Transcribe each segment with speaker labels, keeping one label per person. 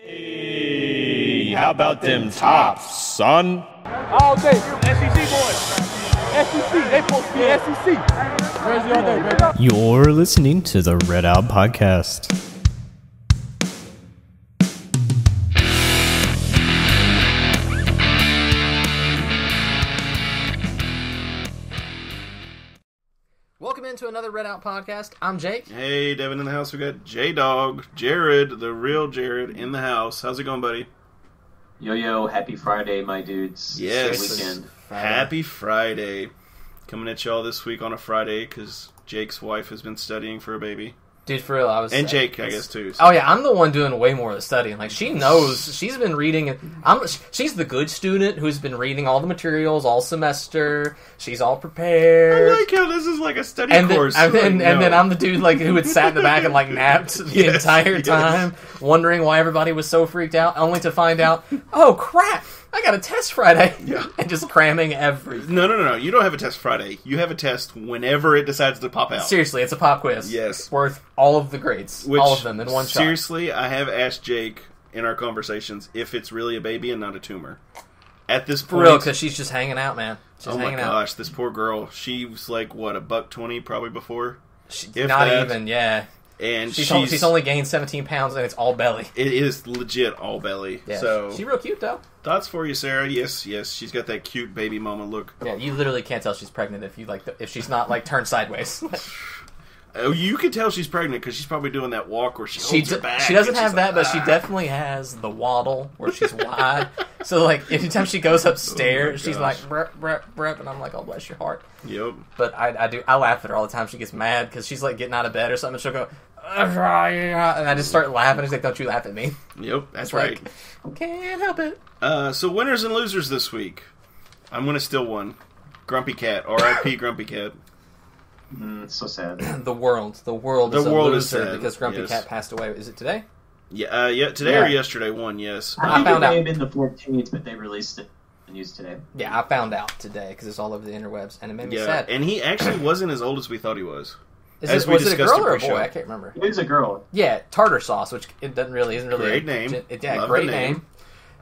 Speaker 1: Hey, how about them tops, son?
Speaker 2: All day, SEC boys. SEC, they supposed to be SEC. Crazy all day, baby.
Speaker 3: You're listening to the Red Out Podcast.
Speaker 4: Welcome into another Red Out Podcast. I'm Jake.
Speaker 5: Hey, Devin in the house. We got J-Dog, Jared, the real Jared, in the house. How's it going, buddy?
Speaker 6: Yo, happy Friday, my dudes.
Speaker 5: Yes.
Speaker 6: Good weekend.
Speaker 5: Happy Friday. Coming at y'all this week on a Friday because Jake's wife has been studying for a baby.
Speaker 4: Dude, for real,
Speaker 5: And Jake, I guess, too. So.
Speaker 4: Oh, yeah, I'm the one doing way more of the studying. Like, she knows. She's been reading. She's the good student who's been reading all the materials all semester. She's all prepared.
Speaker 5: I like how this is like a study course.
Speaker 4: And then I'm the dude like who had sat in the back and like napped the entire time, wondering why everybody was so freaked out, only to find out, oh, crap, I got a test Friday.
Speaker 5: Yeah.
Speaker 4: And just cramming everything.
Speaker 5: No. You don't have a test Friday. You have a test whenever it decides to pop out.
Speaker 4: Seriously, it's a pop quiz.
Speaker 5: Yes.
Speaker 4: Worth all of the grades. All of them in one shot.
Speaker 5: Seriously, I have asked Jake in our conversations if it's really a baby and not a tumor. At this point...
Speaker 4: For real, because she's just hanging out, man. She's
Speaker 5: oh my
Speaker 4: hanging out.
Speaker 5: gosh, this poor girl. She was like, what, $120 probably before?
Speaker 4: Not even, yeah.
Speaker 5: And
Speaker 4: she's only gained 17 pounds and it's all belly.
Speaker 5: It is legit all belly.
Speaker 4: Yeah,
Speaker 5: so
Speaker 4: she's real cute, though.
Speaker 5: Thoughts for you, Sarah? Yes. She's got that cute baby mama look.
Speaker 4: Yeah, you literally can't tell she's pregnant if she's not like turned sideways.
Speaker 5: Oh, you can tell she's pregnant because she's probably doing that walk where she holds her back.
Speaker 4: She doesn't have that,
Speaker 5: like,
Speaker 4: but she definitely has the waddle where she's wide. So like anytime she goes upstairs, she's like brep, and I'm like, oh bless your heart.
Speaker 5: Yep.
Speaker 4: But I laugh at her all the time. She gets mad because she's like getting out of bed or something. And she'll go, and I just start laughing. She's like, don't you laugh at me?
Speaker 5: Yep, that's
Speaker 4: like,
Speaker 5: right.
Speaker 4: Can't help it.
Speaker 5: So winners and losers this week. I'm gonna steal one. Grumpy Cat. R.I.P. Grumpy Cat.
Speaker 6: It's so sad.
Speaker 4: The world is a loser because Grumpy Cat passed away. Is it today?
Speaker 5: Yeah, today or yesterday. Yes.
Speaker 6: I think it may have been the 14th, but they released it in the news today.
Speaker 4: Yeah, I found out today because it's all over the interwebs, and it made me sad.
Speaker 5: And he actually wasn't as old as we thought he was.
Speaker 4: Was it a girl or a boy? I can't remember.
Speaker 6: It was a girl.
Speaker 4: Yeah, tartar sauce, which isn't really
Speaker 5: great name.
Speaker 4: Yeah, great name.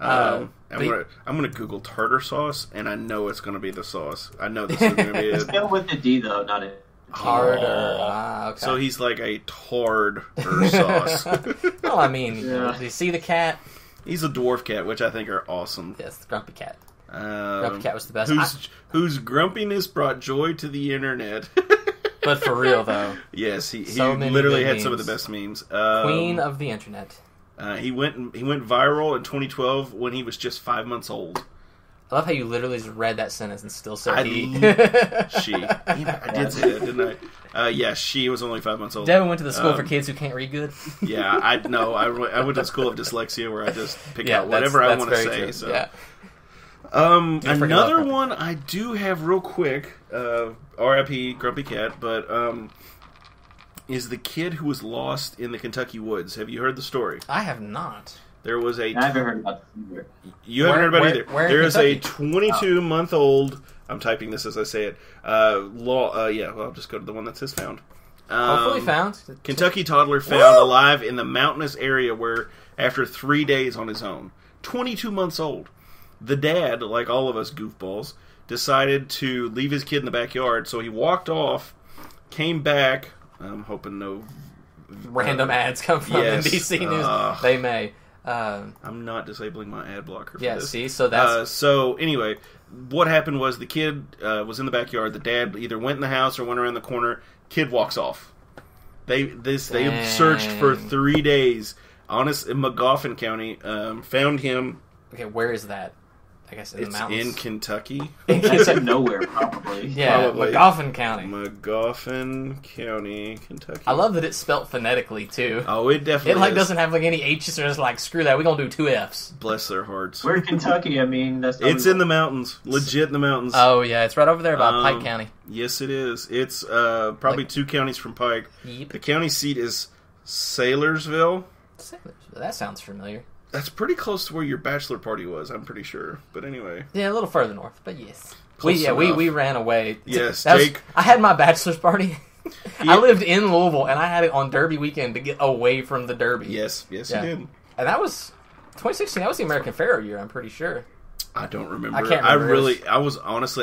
Speaker 5: I'm gonna Google tartar sauce, and I know it's gonna be the sauce. I know this is gonna be it.
Speaker 6: Spelled with the D though, not it.
Speaker 4: Tartar. Okay.
Speaker 5: So he's like a tard sauce.
Speaker 4: Well, I mean, do you see the cat?
Speaker 5: He's a dwarf cat, which I think are awesome.
Speaker 4: Yes, the Grumpy Cat. Grumpy Cat was the best.
Speaker 5: Whose grumpiness brought joy to the internet.
Speaker 4: But for real, though.
Speaker 5: Yes, he literally had some of the best memes.
Speaker 4: Queen of the internet.
Speaker 5: He went viral in 2012 when he was just 5 months old.
Speaker 4: I love how you literally just read that sentence and still said he.
Speaker 5: She. I did say that, didn't I? Yeah, she was only 5 months old.
Speaker 4: Devin went to the school for kids who can't read good.
Speaker 5: Yeah, I went to the school of dyslexia where I just pick out whatever I want to say.
Speaker 4: True.
Speaker 5: So.
Speaker 4: Yeah.
Speaker 5: Another one I do have real quick, R.I.P. Grumpy Cat, but is the kid who was lost in the Kentucky woods. Have you heard the story?
Speaker 4: I have not.
Speaker 5: There was
Speaker 6: I haven't heard about this either.
Speaker 5: You haven't heard about it either. There is a
Speaker 4: Kentucky?
Speaker 5: 22-month-old. I'm typing this as I say it. I'll just go to the one that says found.
Speaker 4: Hopefully found.
Speaker 5: Kentucky toddler found alive in the mountainous area where, after 3 days on his own, 22 months old. The dad, like all of us goofballs, decided to leave his kid in the backyard, so he walked off, came back. I'm hoping no
Speaker 4: random ads come from NBC News. They may.
Speaker 5: I'm not disabling my ad blocker for this.
Speaker 4: Yeah, see? So that's...
Speaker 5: so, anyway, what happened was the kid was in the backyard. The dad either went in the house or went around the corner. Kid walks off. They searched for 3 days. Honest, in McGoffin County, found him.
Speaker 4: Okay, where is that? I guess in the mountains.
Speaker 5: In Kentucky.
Speaker 6: It's in nowhere, probably.
Speaker 4: Yeah,
Speaker 5: probably.
Speaker 4: McGoffin County.
Speaker 5: McGoffin County, Kentucky.
Speaker 4: I love that it's spelt phonetically, too.
Speaker 5: Oh, it definitely is.
Speaker 4: Doesn't have any H's, or it's like, screw that, we're going to do 2 F's.
Speaker 5: Bless their hearts.
Speaker 6: We're in Kentucky, I mean,
Speaker 5: it's in the mountains. Legit in the mountains.
Speaker 4: Oh, yeah, it's right over there by Pike County.
Speaker 5: Yes, it is. It's probably 2 counties from Pike.
Speaker 4: Yep.
Speaker 5: The county seat is Saylorsville.
Speaker 4: That sounds familiar.
Speaker 5: That's pretty close to where your bachelor party was, I'm pretty sure. But anyway.
Speaker 4: Yeah, a little further north, but yes. We ran away.
Speaker 5: Yes, Jake.
Speaker 4: I had my bachelor's party. I lived in Louisville, and I had it on Derby weekend to get away from the Derby.
Speaker 5: Yes, you did.
Speaker 4: And that was 2016, that was the American Pharaoh year, I'm pretty sure.
Speaker 5: I don't remember.
Speaker 4: I can't remember.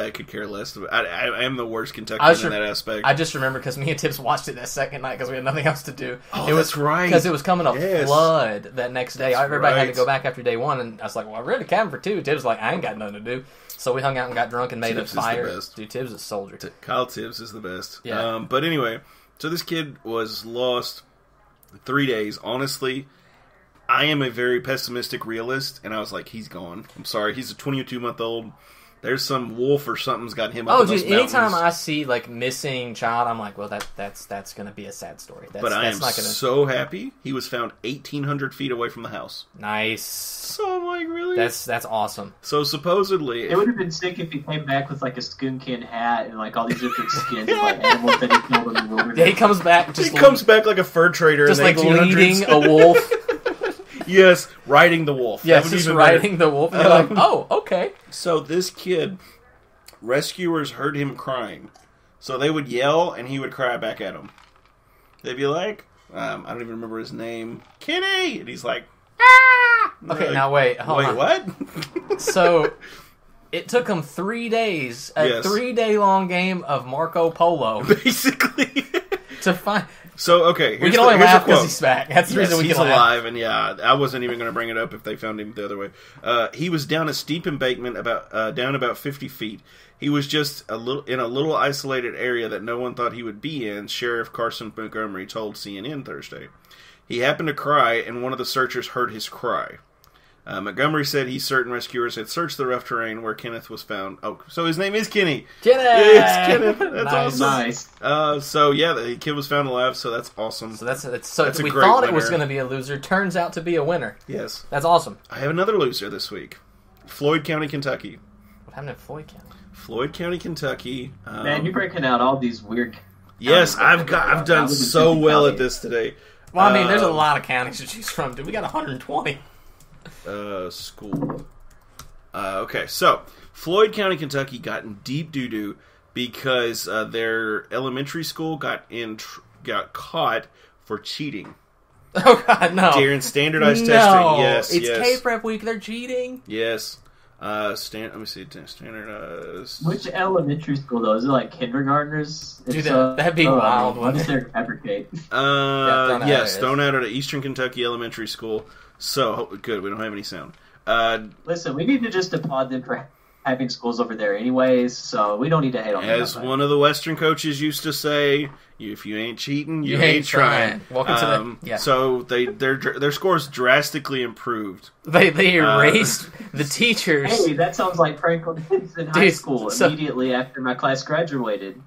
Speaker 5: I could care less. I am the worst Kentuckian in that aspect.
Speaker 4: I just remember because me and Tibbs watched it that second night because we had nothing else to do.
Speaker 5: Oh, that's right.
Speaker 4: Because it was coming a flood that next day. Everybody had to go back after day one, and I was like, well, we're in the cabin for 2. Tibbs was like, I ain't got nothing to do. So we hung out and got drunk and made a fire. Dude, Tibbs is a soldier.
Speaker 5: Kyle Tibbs is the best.
Speaker 4: Yeah.
Speaker 5: But anyway, so this kid was lost 3 days. Honestly, I am a very pessimistic realist, and I was like, he's gone. I'm sorry, he's a 22-month-old. There's some wolf or something's got him up in those mountains.
Speaker 4: Anytime I see, like, missing child, I'm like, well, that's going to be a sad story.
Speaker 5: But I am so happy he was found 1,800 feet away from the house.
Speaker 4: Nice.
Speaker 5: So I'm like, really?
Speaker 4: That's awesome.
Speaker 5: So supposedly...
Speaker 6: It would have been sick if he came back with, like, a skin hat and, like, all these different skins of, like, animals that he killed in the wilderness.
Speaker 4: Yeah, he comes back
Speaker 5: like a fur trader
Speaker 4: just,
Speaker 5: in the
Speaker 4: like, leading a wolf.
Speaker 5: Yes, riding the wolf.
Speaker 4: Yes, just riding the wolf. And you're like, oh, okay.
Speaker 5: So this kid, rescuers heard him crying. So they would yell, and he would cry back at them. They'd be like, I don't even remember his name, Kenny! And he's like, ah!
Speaker 4: Okay, like, now wait, hold on.
Speaker 5: What?
Speaker 4: So, it took him 3 days, a 3-day-long game of Marco Polo.
Speaker 5: Basically.
Speaker 4: To find...
Speaker 5: So, okay.
Speaker 4: We can only laugh because he's back. That's the reason we can laugh.
Speaker 5: He's alive, and I wasn't even going to bring it up if they found him the other way. He was down a steep embankment, down about 50 feet. He was just in a little isolated area that no one thought he would be in, Sheriff Carson Montgomery told CNN Thursday. He happened to cry, and one of the searchers heard his cry. Montgomery said certain rescuers had searched the rough terrain where Kenneth was found. Oh, so his name is Kenny.
Speaker 4: Kenny!
Speaker 5: It's Kenneth. That's awesome.
Speaker 6: Nice.
Speaker 5: So, yeah, the kid was found alive, so that's awesome.
Speaker 4: So we thought it was going to be a loser. Turns out to be a winner.
Speaker 5: Yes.
Speaker 4: That's awesome.
Speaker 5: I have another loser this week. Floyd County, Kentucky.
Speaker 4: What happened in Floyd County?
Speaker 5: Floyd County, Kentucky.
Speaker 6: Man, you're breaking out all these weird...
Speaker 5: Yes, I've done so well at this today.
Speaker 4: Well, I mean, there's a lot of counties to choose from, dude. We got 120.
Speaker 5: School. Okay, so Floyd County, Kentucky got in deep doo-doo because their elementary school got caught for cheating.
Speaker 4: Oh, God, no.
Speaker 5: During standardized testing. Yes,
Speaker 4: it's K-Prep week. They're cheating.
Speaker 5: Yes. Let me see. Standardized.
Speaker 6: Which elementary school, though? Is it like kindergartners?
Speaker 4: Dude, that'd be wild.
Speaker 6: What is their fabricate?
Speaker 5: Yes, thrown out at an Eastern Kentucky elementary school. So, good, we don't have any sound.
Speaker 6: Listen, we need to just applaud them for having schools over there anyways, so we don't need to hate on them.
Speaker 5: As one of the Western coaches used to say, if you ain't cheating, you ain't trying.
Speaker 4: Welcome to the... Yeah.
Speaker 5: So, their scores drastically improved.
Speaker 4: They erased the teachers.
Speaker 6: Hey, that sounds like Franklin in high school immediately after my class graduated.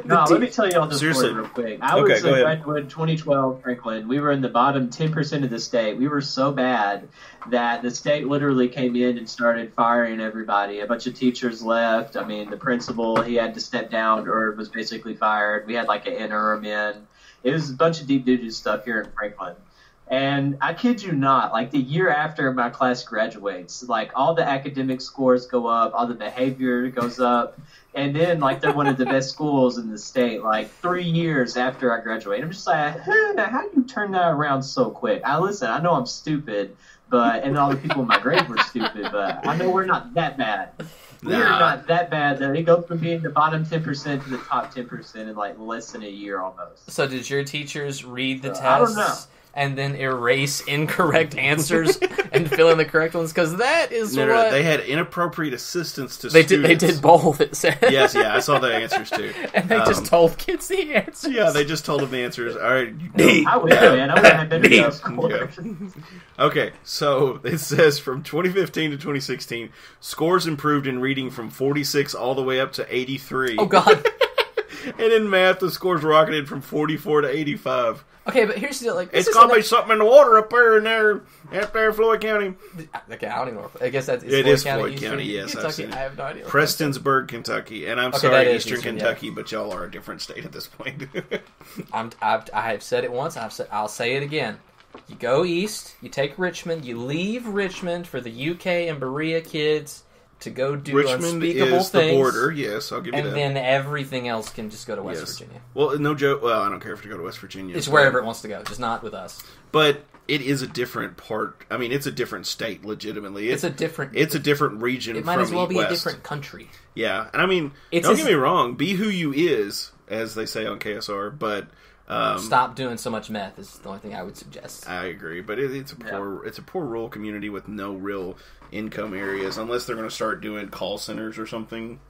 Speaker 6: No, let me tell you all this story real quick. I was a graduate in 2012, Franklin. We were in the bottom 10% of the state. We were so bad that the state literally came in and started firing everybody. A bunch of teachers left. I mean, the principal, he had to step down or was basically fired. We had like an interim in. It was a bunch of deep duty stuff here in Franklin. And I kid you not, like the year after my class graduates, like all the academic scores go up, all the behavior goes up, and then like they're one of the best schools in the state, like 3 years after I graduate. I'm just like, how do you turn that around so quick? I know I'm stupid, and all the people in my grade were stupid, but I know we're not that bad. We're not that bad that they go from being the bottom 10% to the top 10% in like less than a year almost.
Speaker 4: So did your teachers read the tests?
Speaker 6: I don't know.
Speaker 4: And then erase incorrect answers and fill in the correct ones? Because that is what...
Speaker 5: No, they had inappropriate assistance to students.
Speaker 4: They did both, it said.
Speaker 5: Yes, I saw the answers too.
Speaker 4: And they just told kids the answers.
Speaker 5: Yeah, they just told them the answers. All right.
Speaker 6: I wish, man. I would have had better scores.
Speaker 5: Okay, so it says from 2015 to 2016, scores improved in reading from 46 all the way up to 83.
Speaker 4: Oh, God.
Speaker 5: And in math, the scores rocketed from 44 to 85.
Speaker 4: Okay, but here's the deal. Like,
Speaker 5: it's gonna be something in the water up there, Floyd County.
Speaker 4: Okay, I don't even know. I guess that's
Speaker 5: Floyd County. Yes,
Speaker 4: Kentucky. I have no idea.
Speaker 5: Prestonsburg, Kentucky, and I'm sorry, Eastern Kentucky, but y'all are a different state at this point.
Speaker 4: I have said it once. I'll say it again. You go east. You take Richmond. You leave Richmond for the UK and Berea kids to go do
Speaker 5: Richmond
Speaker 4: unspeakable
Speaker 5: is
Speaker 4: things.
Speaker 5: The border, yes, I'll give you that.
Speaker 4: And then everything else can just go to West Virginia.
Speaker 5: Well, no joke. Well, I don't care if you go to West Virginia.
Speaker 4: It's wherever it wants to go, just not with us.
Speaker 5: But it is a different part. I mean, it's a different state, legitimately. It's a different region.
Speaker 4: It might as well be
Speaker 5: West.
Speaker 4: a different country.
Speaker 5: Yeah, and I mean, don't get me wrong. Be who you is, as they say on KSR, but
Speaker 4: stop doing so much meth is the only thing I would suggest.
Speaker 5: I agree, but it's a poor rural community with no real income areas, unless they're going to start doing call centers or something.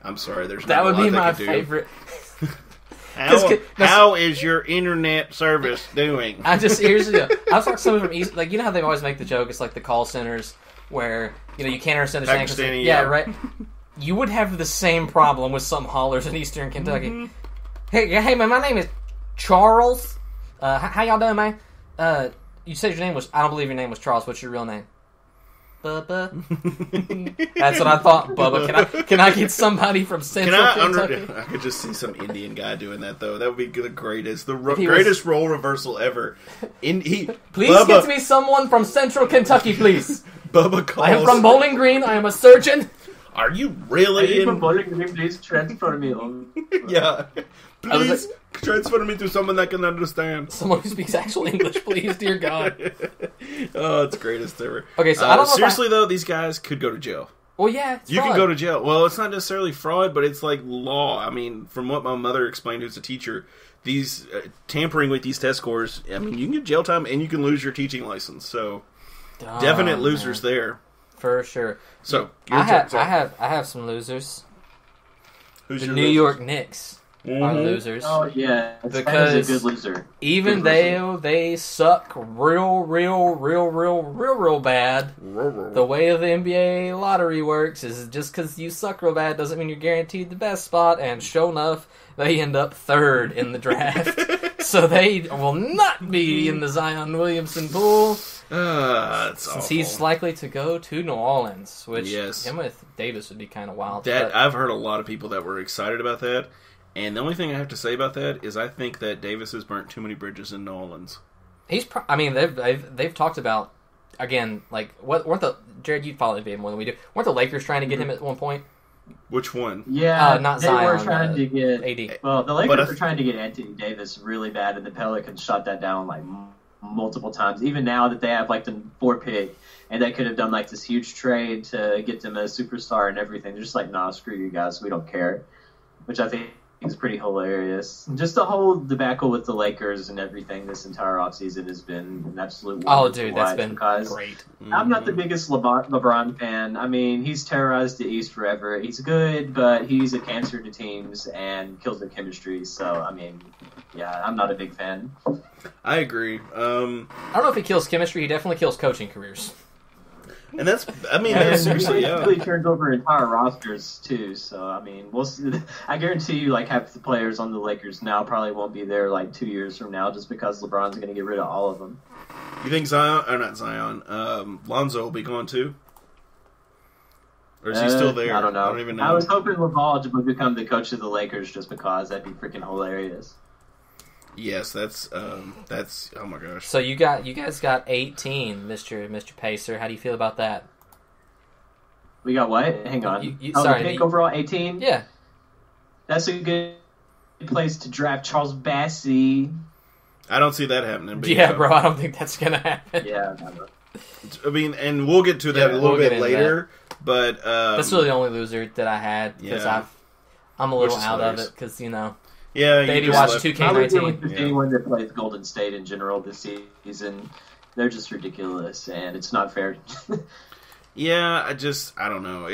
Speaker 5: I'm sorry, there's
Speaker 4: that
Speaker 5: not
Speaker 4: would
Speaker 5: a lot
Speaker 4: be
Speaker 5: they
Speaker 4: my
Speaker 5: could do.
Speaker 4: favorite.
Speaker 5: How is your internet service doing?
Speaker 4: Here's the deal. I was talking to someone from East, like, you know how they always make the joke, it's like the call centers where, you know, you can't understand the
Speaker 5: Pakistani,
Speaker 4: yeah, right. You would have the same problem with some haulers in Eastern Kentucky.
Speaker 5: Mm-hmm.
Speaker 4: Hey man, my name is Charles. How y'all doing, man? You said your name was, I don't believe your name was Charles. What's your real name? Bubba. That's what I thought, Bubba. Can I get somebody from Central Kentucky?
Speaker 5: I could just see some Indian guy doing that, though. That would be the greatest. Greatest role reversal ever.
Speaker 4: Please get me someone from Central Kentucky, please.
Speaker 5: Bubba calls.
Speaker 4: I am from Bowling Green. I am a surgeon.
Speaker 5: Are you really
Speaker 6: from Bowling Green? Please transfer me on.
Speaker 5: Yeah. Please transfer me to someone that can understand.
Speaker 4: Someone who speaks actual English, please, dear God.
Speaker 5: Oh, it's greatest ever.
Speaker 4: Okay, so I don't know
Speaker 5: seriously, though, these guys could go to jail.
Speaker 4: Well, yeah, it's
Speaker 5: you
Speaker 4: fraud.
Speaker 5: can go to jail. Well, it's not necessarily fraud, but it's like law. I mean, from what my mother explained, who's a teacher, these tampering with these test scores, I mean, you can get jail time and you can lose your teaching license. So, definite losers there.
Speaker 4: For sure.
Speaker 5: So,
Speaker 4: I have some losers.
Speaker 5: Who's
Speaker 4: the
Speaker 5: your
Speaker 4: New
Speaker 5: losers?
Speaker 4: York Knicks are losers.
Speaker 6: Oh yeah,
Speaker 4: because
Speaker 6: a good loser.
Speaker 4: Even though they suck real bad, the way the NBA lottery works is just because you suck real bad doesn't mean you're guaranteed the best spot. And sure enough, they end up third in the draft, so they will not be in the Zion Williamson pool.
Speaker 5: Since
Speaker 4: he's likely to go to New Orleans, which him with Davis would be kind of wild.
Speaker 5: I've heard a lot of people that were excited about that, and the only thing I have to say about that is I think that Davis has burnt too many bridges in New Orleans.
Speaker 4: They've talked about, again, like, weren't the Jared, you follow the NBA more than we do. Weren't the Lakers trying to get him at one point?
Speaker 5: Which one?
Speaker 6: Yeah,
Speaker 4: not
Speaker 6: they
Speaker 4: Zion.
Speaker 6: Were trying to get
Speaker 4: AD.
Speaker 6: Well, the Lakers were trying to get Anthony Davis really bad, and the Pelicans shot that down like multiple times. Even now that they have like the 4th pick, and they could have done like this huge trade to get them a superstar and everything. They're just like, nah, screw you guys, we don't care. Which I think is pretty hilarious. Just the whole debacle with the Lakers and everything this entire offseason has been an absolute
Speaker 4: that's been great.
Speaker 6: I'm not the biggest LeBron fan. I mean, he's terrorized the East forever. He's good, but he's a cancer to teams and kills their chemistry. So, I mean, yeah, I'm not a big fan.
Speaker 5: I agree. I
Speaker 4: don't know if he kills chemistry. He definitely kills coaching careers.
Speaker 5: And that's, I mean, that's seriously, yeah.
Speaker 6: He turns over entire rosters, too. So, I mean, we'll see. I guarantee you, like, half the players on the Lakers now probably won't be there, like, 2 years from now just because LeBron's going to get rid of all of them.
Speaker 5: You think Lonzo will be gone, too? Or is he still there?
Speaker 6: I don't know.
Speaker 5: I don't even know.
Speaker 6: I was hoping LaVall would become the coach of the Lakers just because. That'd be freaking hilarious.
Speaker 5: Yes, that's oh my gosh.
Speaker 4: So you guys got 18, Mr. Pacer. How do you feel about that?
Speaker 6: We got what? Hang on.
Speaker 4: Sorry,
Speaker 6: the pick overall 18.
Speaker 4: Yeah,
Speaker 6: that's a good place to draft Charles Bassey.
Speaker 5: I don't see that happening.
Speaker 4: Yeah, bro, I don't think that's gonna happen.
Speaker 6: Yeah,
Speaker 5: I mean, and we'll get to that a little bit later. But
Speaker 4: that's really the only loser that I had because I'm a little out of it because
Speaker 5: Yeah,
Speaker 4: baby watched 2K19.
Speaker 6: With anyone that plays Golden State in general this season, they're just ridiculous, and it's not fair.
Speaker 5: Yeah, I don't know.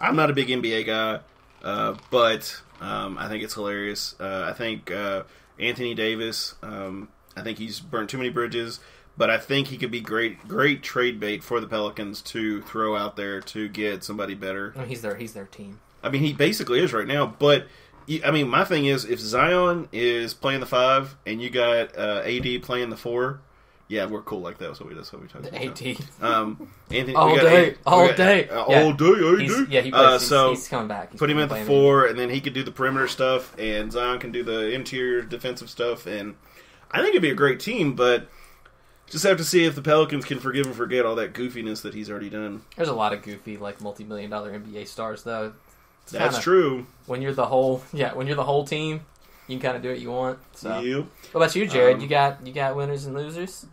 Speaker 5: I'm not a big NBA guy, but I think it's hilarious. I think Anthony Davis, I think he's burnt too many bridges, but I think he could be great trade bait for the Pelicans to throw out there to get somebody better.
Speaker 4: He's their team.
Speaker 5: I mean, he basically is right now, but I mean, my thing is, if Zion is playing the 5 and you got AD playing the 4, yeah, we're cool like that. That's what we talk about.
Speaker 4: AD.
Speaker 5: Anthony,
Speaker 4: all day.
Speaker 5: AD.
Speaker 4: He's coming back.
Speaker 5: Put him at the 4, and then he could do the perimeter stuff, and Zion can do the interior defensive stuff, and I think it'd be a great team, but just have to see if the Pelicans can forgive and forget all that goofiness that he's already done.
Speaker 4: There's a lot of goofy, like, multi-million-dollar NBA stars, though.
Speaker 5: That's true.
Speaker 4: When you're the whole team. You can kind of do what you want. So.
Speaker 5: Yep.
Speaker 4: What about you, Jared? You got winners and losers?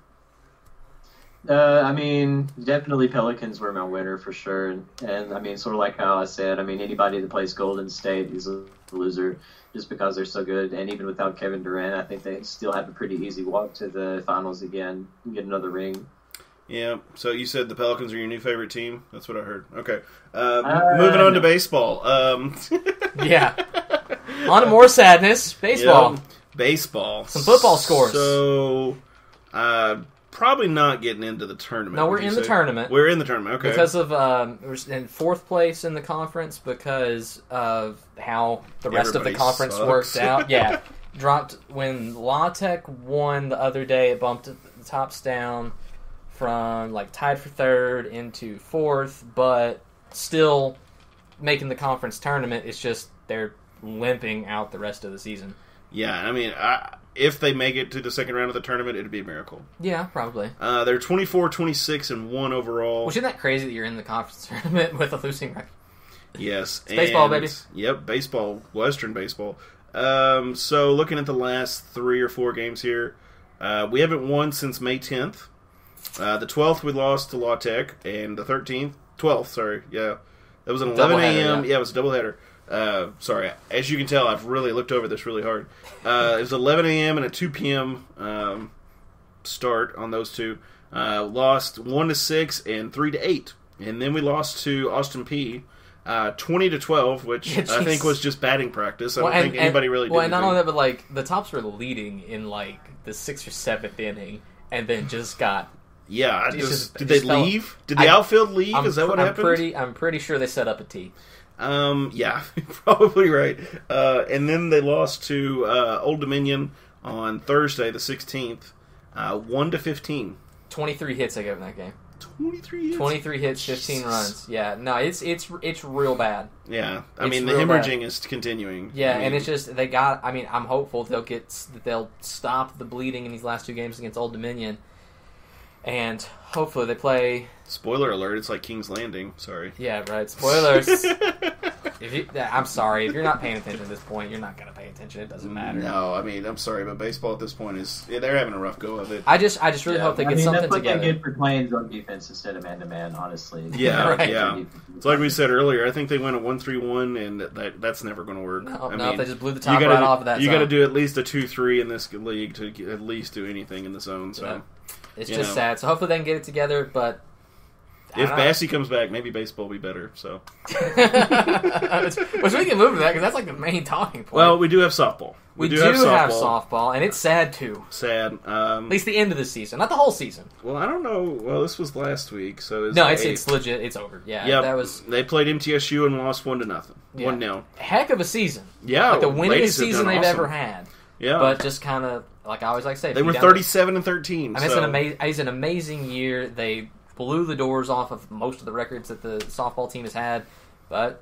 Speaker 6: I mean, definitely Pelicans were my winner for sure. And I mean, sort of like how I said, I mean, anybody that plays Golden State is a loser just because they're so good. And even without Kevin Durant, I think they still have a pretty easy walk to the finals again and get another ring.
Speaker 5: Yeah, so you said the Pelicans are your new favorite team? That's what I heard. Okay. Moving on to baseball.
Speaker 4: Yeah. On to more sadness. Baseball.
Speaker 5: Yep. Baseball.
Speaker 4: Some football scores.
Speaker 5: So, probably not getting into the tournament.
Speaker 4: No, we're in the tournament.
Speaker 5: We're in the tournament, okay.
Speaker 4: Because of, we're in fourth place in the conference because of how the rest of the conference worked out. Yeah. Dropped when La Tech won the other day, it bumped the tops down from tied for third into fourth, but still making the conference tournament. It's just they're limping out the rest of the season.
Speaker 5: Yeah, I mean, if they make it to the second round of the tournament, it'd be a miracle.
Speaker 4: Yeah, probably.
Speaker 5: They're 24-26-1 overall.
Speaker 4: Well, isn't that crazy that you're in the conference tournament with a losing record?
Speaker 5: Yes.
Speaker 4: It's baseball, baby.
Speaker 5: Yep, baseball, Western baseball. So looking at the last 3 or 4 games here, we haven't won since May 10th. The 12th we lost to La Tech, and the 12th, sorry, yeah. That was an 11 a.m. Yeah, it was a doubleheader. Sorry, as you can tell, I've really looked over this really hard. It was 11 a.m. and a 2 p.m. Start on those two. Lost 1-6 and 3-8, and then we lost to Austin P. 20-12, which I think was just batting practice. I don't think anybody really did.
Speaker 4: Well, and not only that, but the Tops were leading in the 6th or 7th inning, and then just got.
Speaker 5: Yeah, did they leave? Did the outfield leave? Is that what happened?
Speaker 4: I'm pretty sure they set up a tee.
Speaker 5: Yeah, probably right. And then they lost to Old Dominion on Thursday, the 16th, 1-15.
Speaker 4: 23 hits they gave in that game.
Speaker 5: 23 hits?
Speaker 4: 23 hits, 15 runs. Yeah, no, it's real bad.
Speaker 5: Yeah, I mean, the hemorrhaging is continuing.
Speaker 4: Yeah, and it's just, I'm hopeful they'll stop the bleeding in these last 2 games against Old Dominion. And hopefully they play...
Speaker 5: Spoiler alert, it's like King's Landing. Sorry.
Speaker 4: Yeah, right. Spoilers. I'm sorry. If you're not paying attention at this point, you're not going to pay attention. It doesn't matter.
Speaker 5: No, I mean, I'm sorry, but baseball at this point they're having a rough go of it.
Speaker 4: I just really hope they get something
Speaker 6: that's
Speaker 4: together.
Speaker 6: That's what they get for playing zone defense instead of man-to-man, honestly.
Speaker 5: Yeah,
Speaker 4: right.
Speaker 5: Yeah. It's like we said earlier, I think they went a 1-3-1, and that's never going to work.
Speaker 4: No, if they just blew the top right off of that zone.
Speaker 5: You got to do at least a 2-3 in this league to at least do anything in the zone, so...
Speaker 4: Yeah. It's just sad. So hopefully they can get it together, but...
Speaker 5: If Bassey comes back, maybe baseball will be better, so...
Speaker 4: Which we can move to that, because that's the main talking point.
Speaker 5: Well, we do have softball.
Speaker 4: We do have softball, and it's sad, too.
Speaker 5: Sad.
Speaker 4: At least the end of the season, not the whole season.
Speaker 5: Well, I don't know. Well, this was last week, so...
Speaker 4: It's legit. It's over. Yeah,
Speaker 5: that was... They played MTSU and lost 1-0.
Speaker 4: Yeah.
Speaker 5: 1-0.
Speaker 4: Heck of a season.
Speaker 5: Yeah.
Speaker 4: The winningest season they've ever had.
Speaker 5: Yeah.
Speaker 4: But just kind of, like I always like to say...
Speaker 5: They were 37-13.
Speaker 4: It's an amazing year. They blew the doors off of most of the records that the softball team has had, but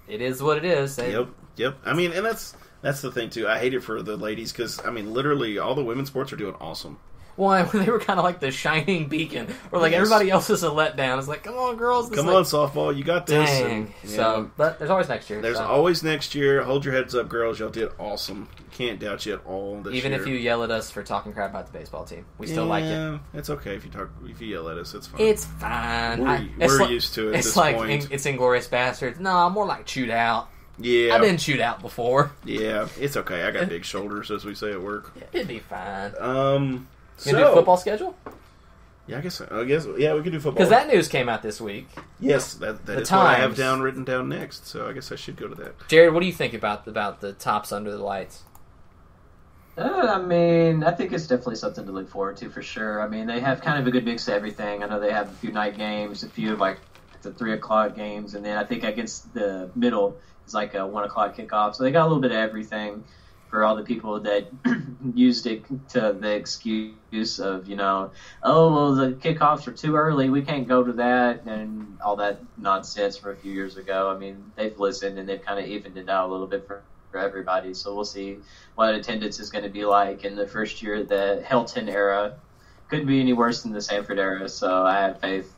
Speaker 4: it is what it is.
Speaker 5: Yep. I mean, and that's the thing, too. I hate it for the ladies because, I mean, literally all the women's sports are doing awesome.
Speaker 4: Well, they were kind of like the shining beacon, where everybody else is a letdown. It's like, come on, girls.
Speaker 5: Come on, softball. You got this.
Speaker 4: Dang. But there's always next year.
Speaker 5: There's always next year. Hold your heads up, girls. Y'all did awesome. Can't doubt you at all this
Speaker 4: Even
Speaker 5: year.
Speaker 4: if you yell at us for talking crap about the baseball team. We still like it.
Speaker 5: It's okay if you yell at us. It's fine.
Speaker 4: It's fine.
Speaker 5: We're used to it at this point.
Speaker 4: It's Inglourious Bastards. No, more like chewed out.
Speaker 5: Yeah.
Speaker 4: I've been chewed out before.
Speaker 5: Yeah, it's okay. I got big shoulders, as we say at work.
Speaker 4: It'd be fine.
Speaker 5: You
Speaker 4: gonna do a football schedule?
Speaker 5: Yeah, I guess yeah, we could do football.
Speaker 4: Because that news came out this week.
Speaker 5: Yes, that is what I have written down next, so I guess I should go to that.
Speaker 4: Jared, what do you think about the Tops under the lights?
Speaker 6: I mean, I think it's definitely something to look forward to for sure. I mean, they have kind of a good mix of everything. I know they have a few night games, a few of the 3 o'clock games, and then I think against the middle is a 1 o'clock kickoff. So they got a little bit of everything for all the people that used it to the excuse of, oh, well, the kickoffs are too early, we can't go to that, and all that nonsense from a few years ago. I mean, they've listened, and they've kind of evened it out a little bit for everybody. So we'll see what attendance is going to be like in the first year. The Helton era couldn't be any worse than the Sanford era, so I have faith.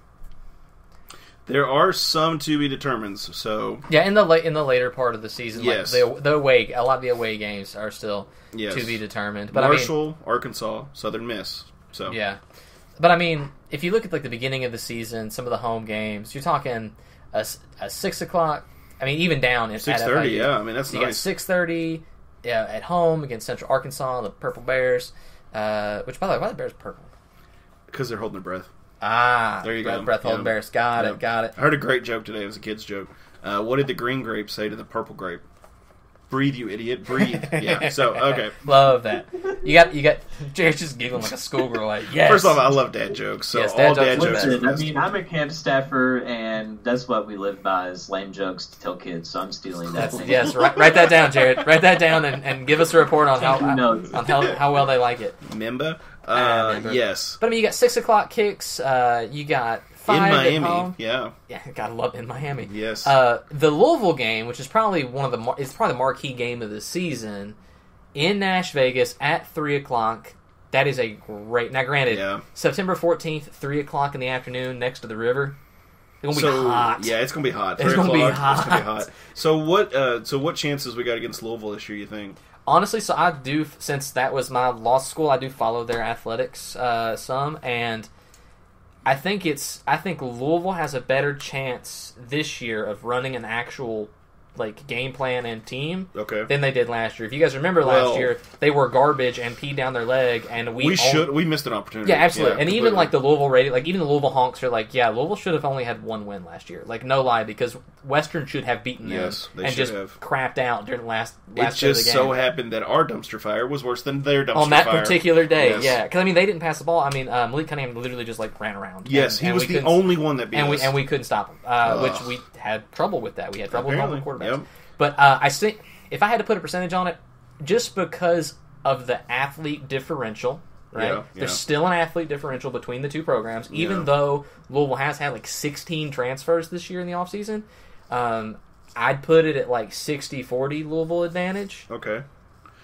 Speaker 5: There are some to be determined. So
Speaker 4: yeah, in the later part of the season,
Speaker 5: yes.
Speaker 4: like the away, a lot of the away games are still to be determined. But
Speaker 5: Marshall, Arkansas, Southern Miss. So
Speaker 4: yeah, but I mean, if you look at like the beginning of the season, some of the home games, you're talking a 6 o'clock. I mean, even down at
Speaker 5: 6:30. Yeah, I mean that's nice.
Speaker 4: You got 6:30 at home against Central Arkansas, the Purple Bears. Which, by the way, why are the Bears purple?
Speaker 5: Because they're holding their breath.
Speaker 4: There you go. Breath holding Bears. Got it.
Speaker 5: I heard a great joke today. It was a kid's joke. What did the green grape say to the purple grape? Breathe, you idiot. Breathe. Yeah. So, okay.
Speaker 4: Love that. You got Jared's just giggling like a schoolgirl. Like, yes.
Speaker 5: First off, I love dad jokes. So
Speaker 4: yes,
Speaker 5: all dad jokes.
Speaker 6: I mean, I'm a camp staffer, and that's what we live by is lame jokes to tell kids. So I'm stealing that.
Speaker 4: Yes, write that down, Jared. Write that down and give us a report on how well they like it.
Speaker 5: Remember? Yes.
Speaker 4: But I mean, you got 6 o'clock kicks. You got 5
Speaker 5: in Miami.
Speaker 4: At home.
Speaker 5: Yeah,
Speaker 4: gotta love in Miami.
Speaker 5: Yes.
Speaker 4: The Louisville game, which is probably it's probably the marquee game of the season, in Nash Vegas at 3 o'clock. That is a great. Now, granted, September 14th, 3 o'clock in the afternoon, next to the river. It's gonna be hot.
Speaker 5: Yeah, it's gonna be hot.
Speaker 4: It's gonna be hot.
Speaker 5: It's gonna be hot. So what chances we got against Louisville this year? You think?
Speaker 4: Honestly, so I do. Since that was my law school, I do follow their athletics some, and I think Louisville has a better chance this year of running an actual like game plan and team than they did last year. If you guys remember last year, they were garbage and peed down their leg, and we
Speaker 5: missed an opportunity.
Speaker 4: Yeah, absolutely. And even like the Louisville rating, like even the Louisville honks are like, yeah, Louisville should have only had one win last year. Like no lie, because Western should have beaten them and just crapped out during the last
Speaker 5: it just
Speaker 4: day of the game.
Speaker 5: So happened that our dumpster fire was worse than their dumpster fire
Speaker 4: on that particular day.
Speaker 5: Yes.
Speaker 4: Yeah, because I mean they didn't pass the ball. I mean Malik Cunningham literally just like ran around.
Speaker 5: Yes, he was the only one that beat us,
Speaker 4: and we couldn't stop him, which we had trouble with that. We had trouble with all the quarterbacks.
Speaker 5: Yep.
Speaker 4: But I think if I had to put a percentage on it, just because of the athlete differential, right?
Speaker 5: Yeah.
Speaker 4: There's still an athlete differential between the two programs, even though Louisville has had like 16 transfers this year in the offseason. I'd put it at like 60-40 Louisville advantage.
Speaker 5: Okay.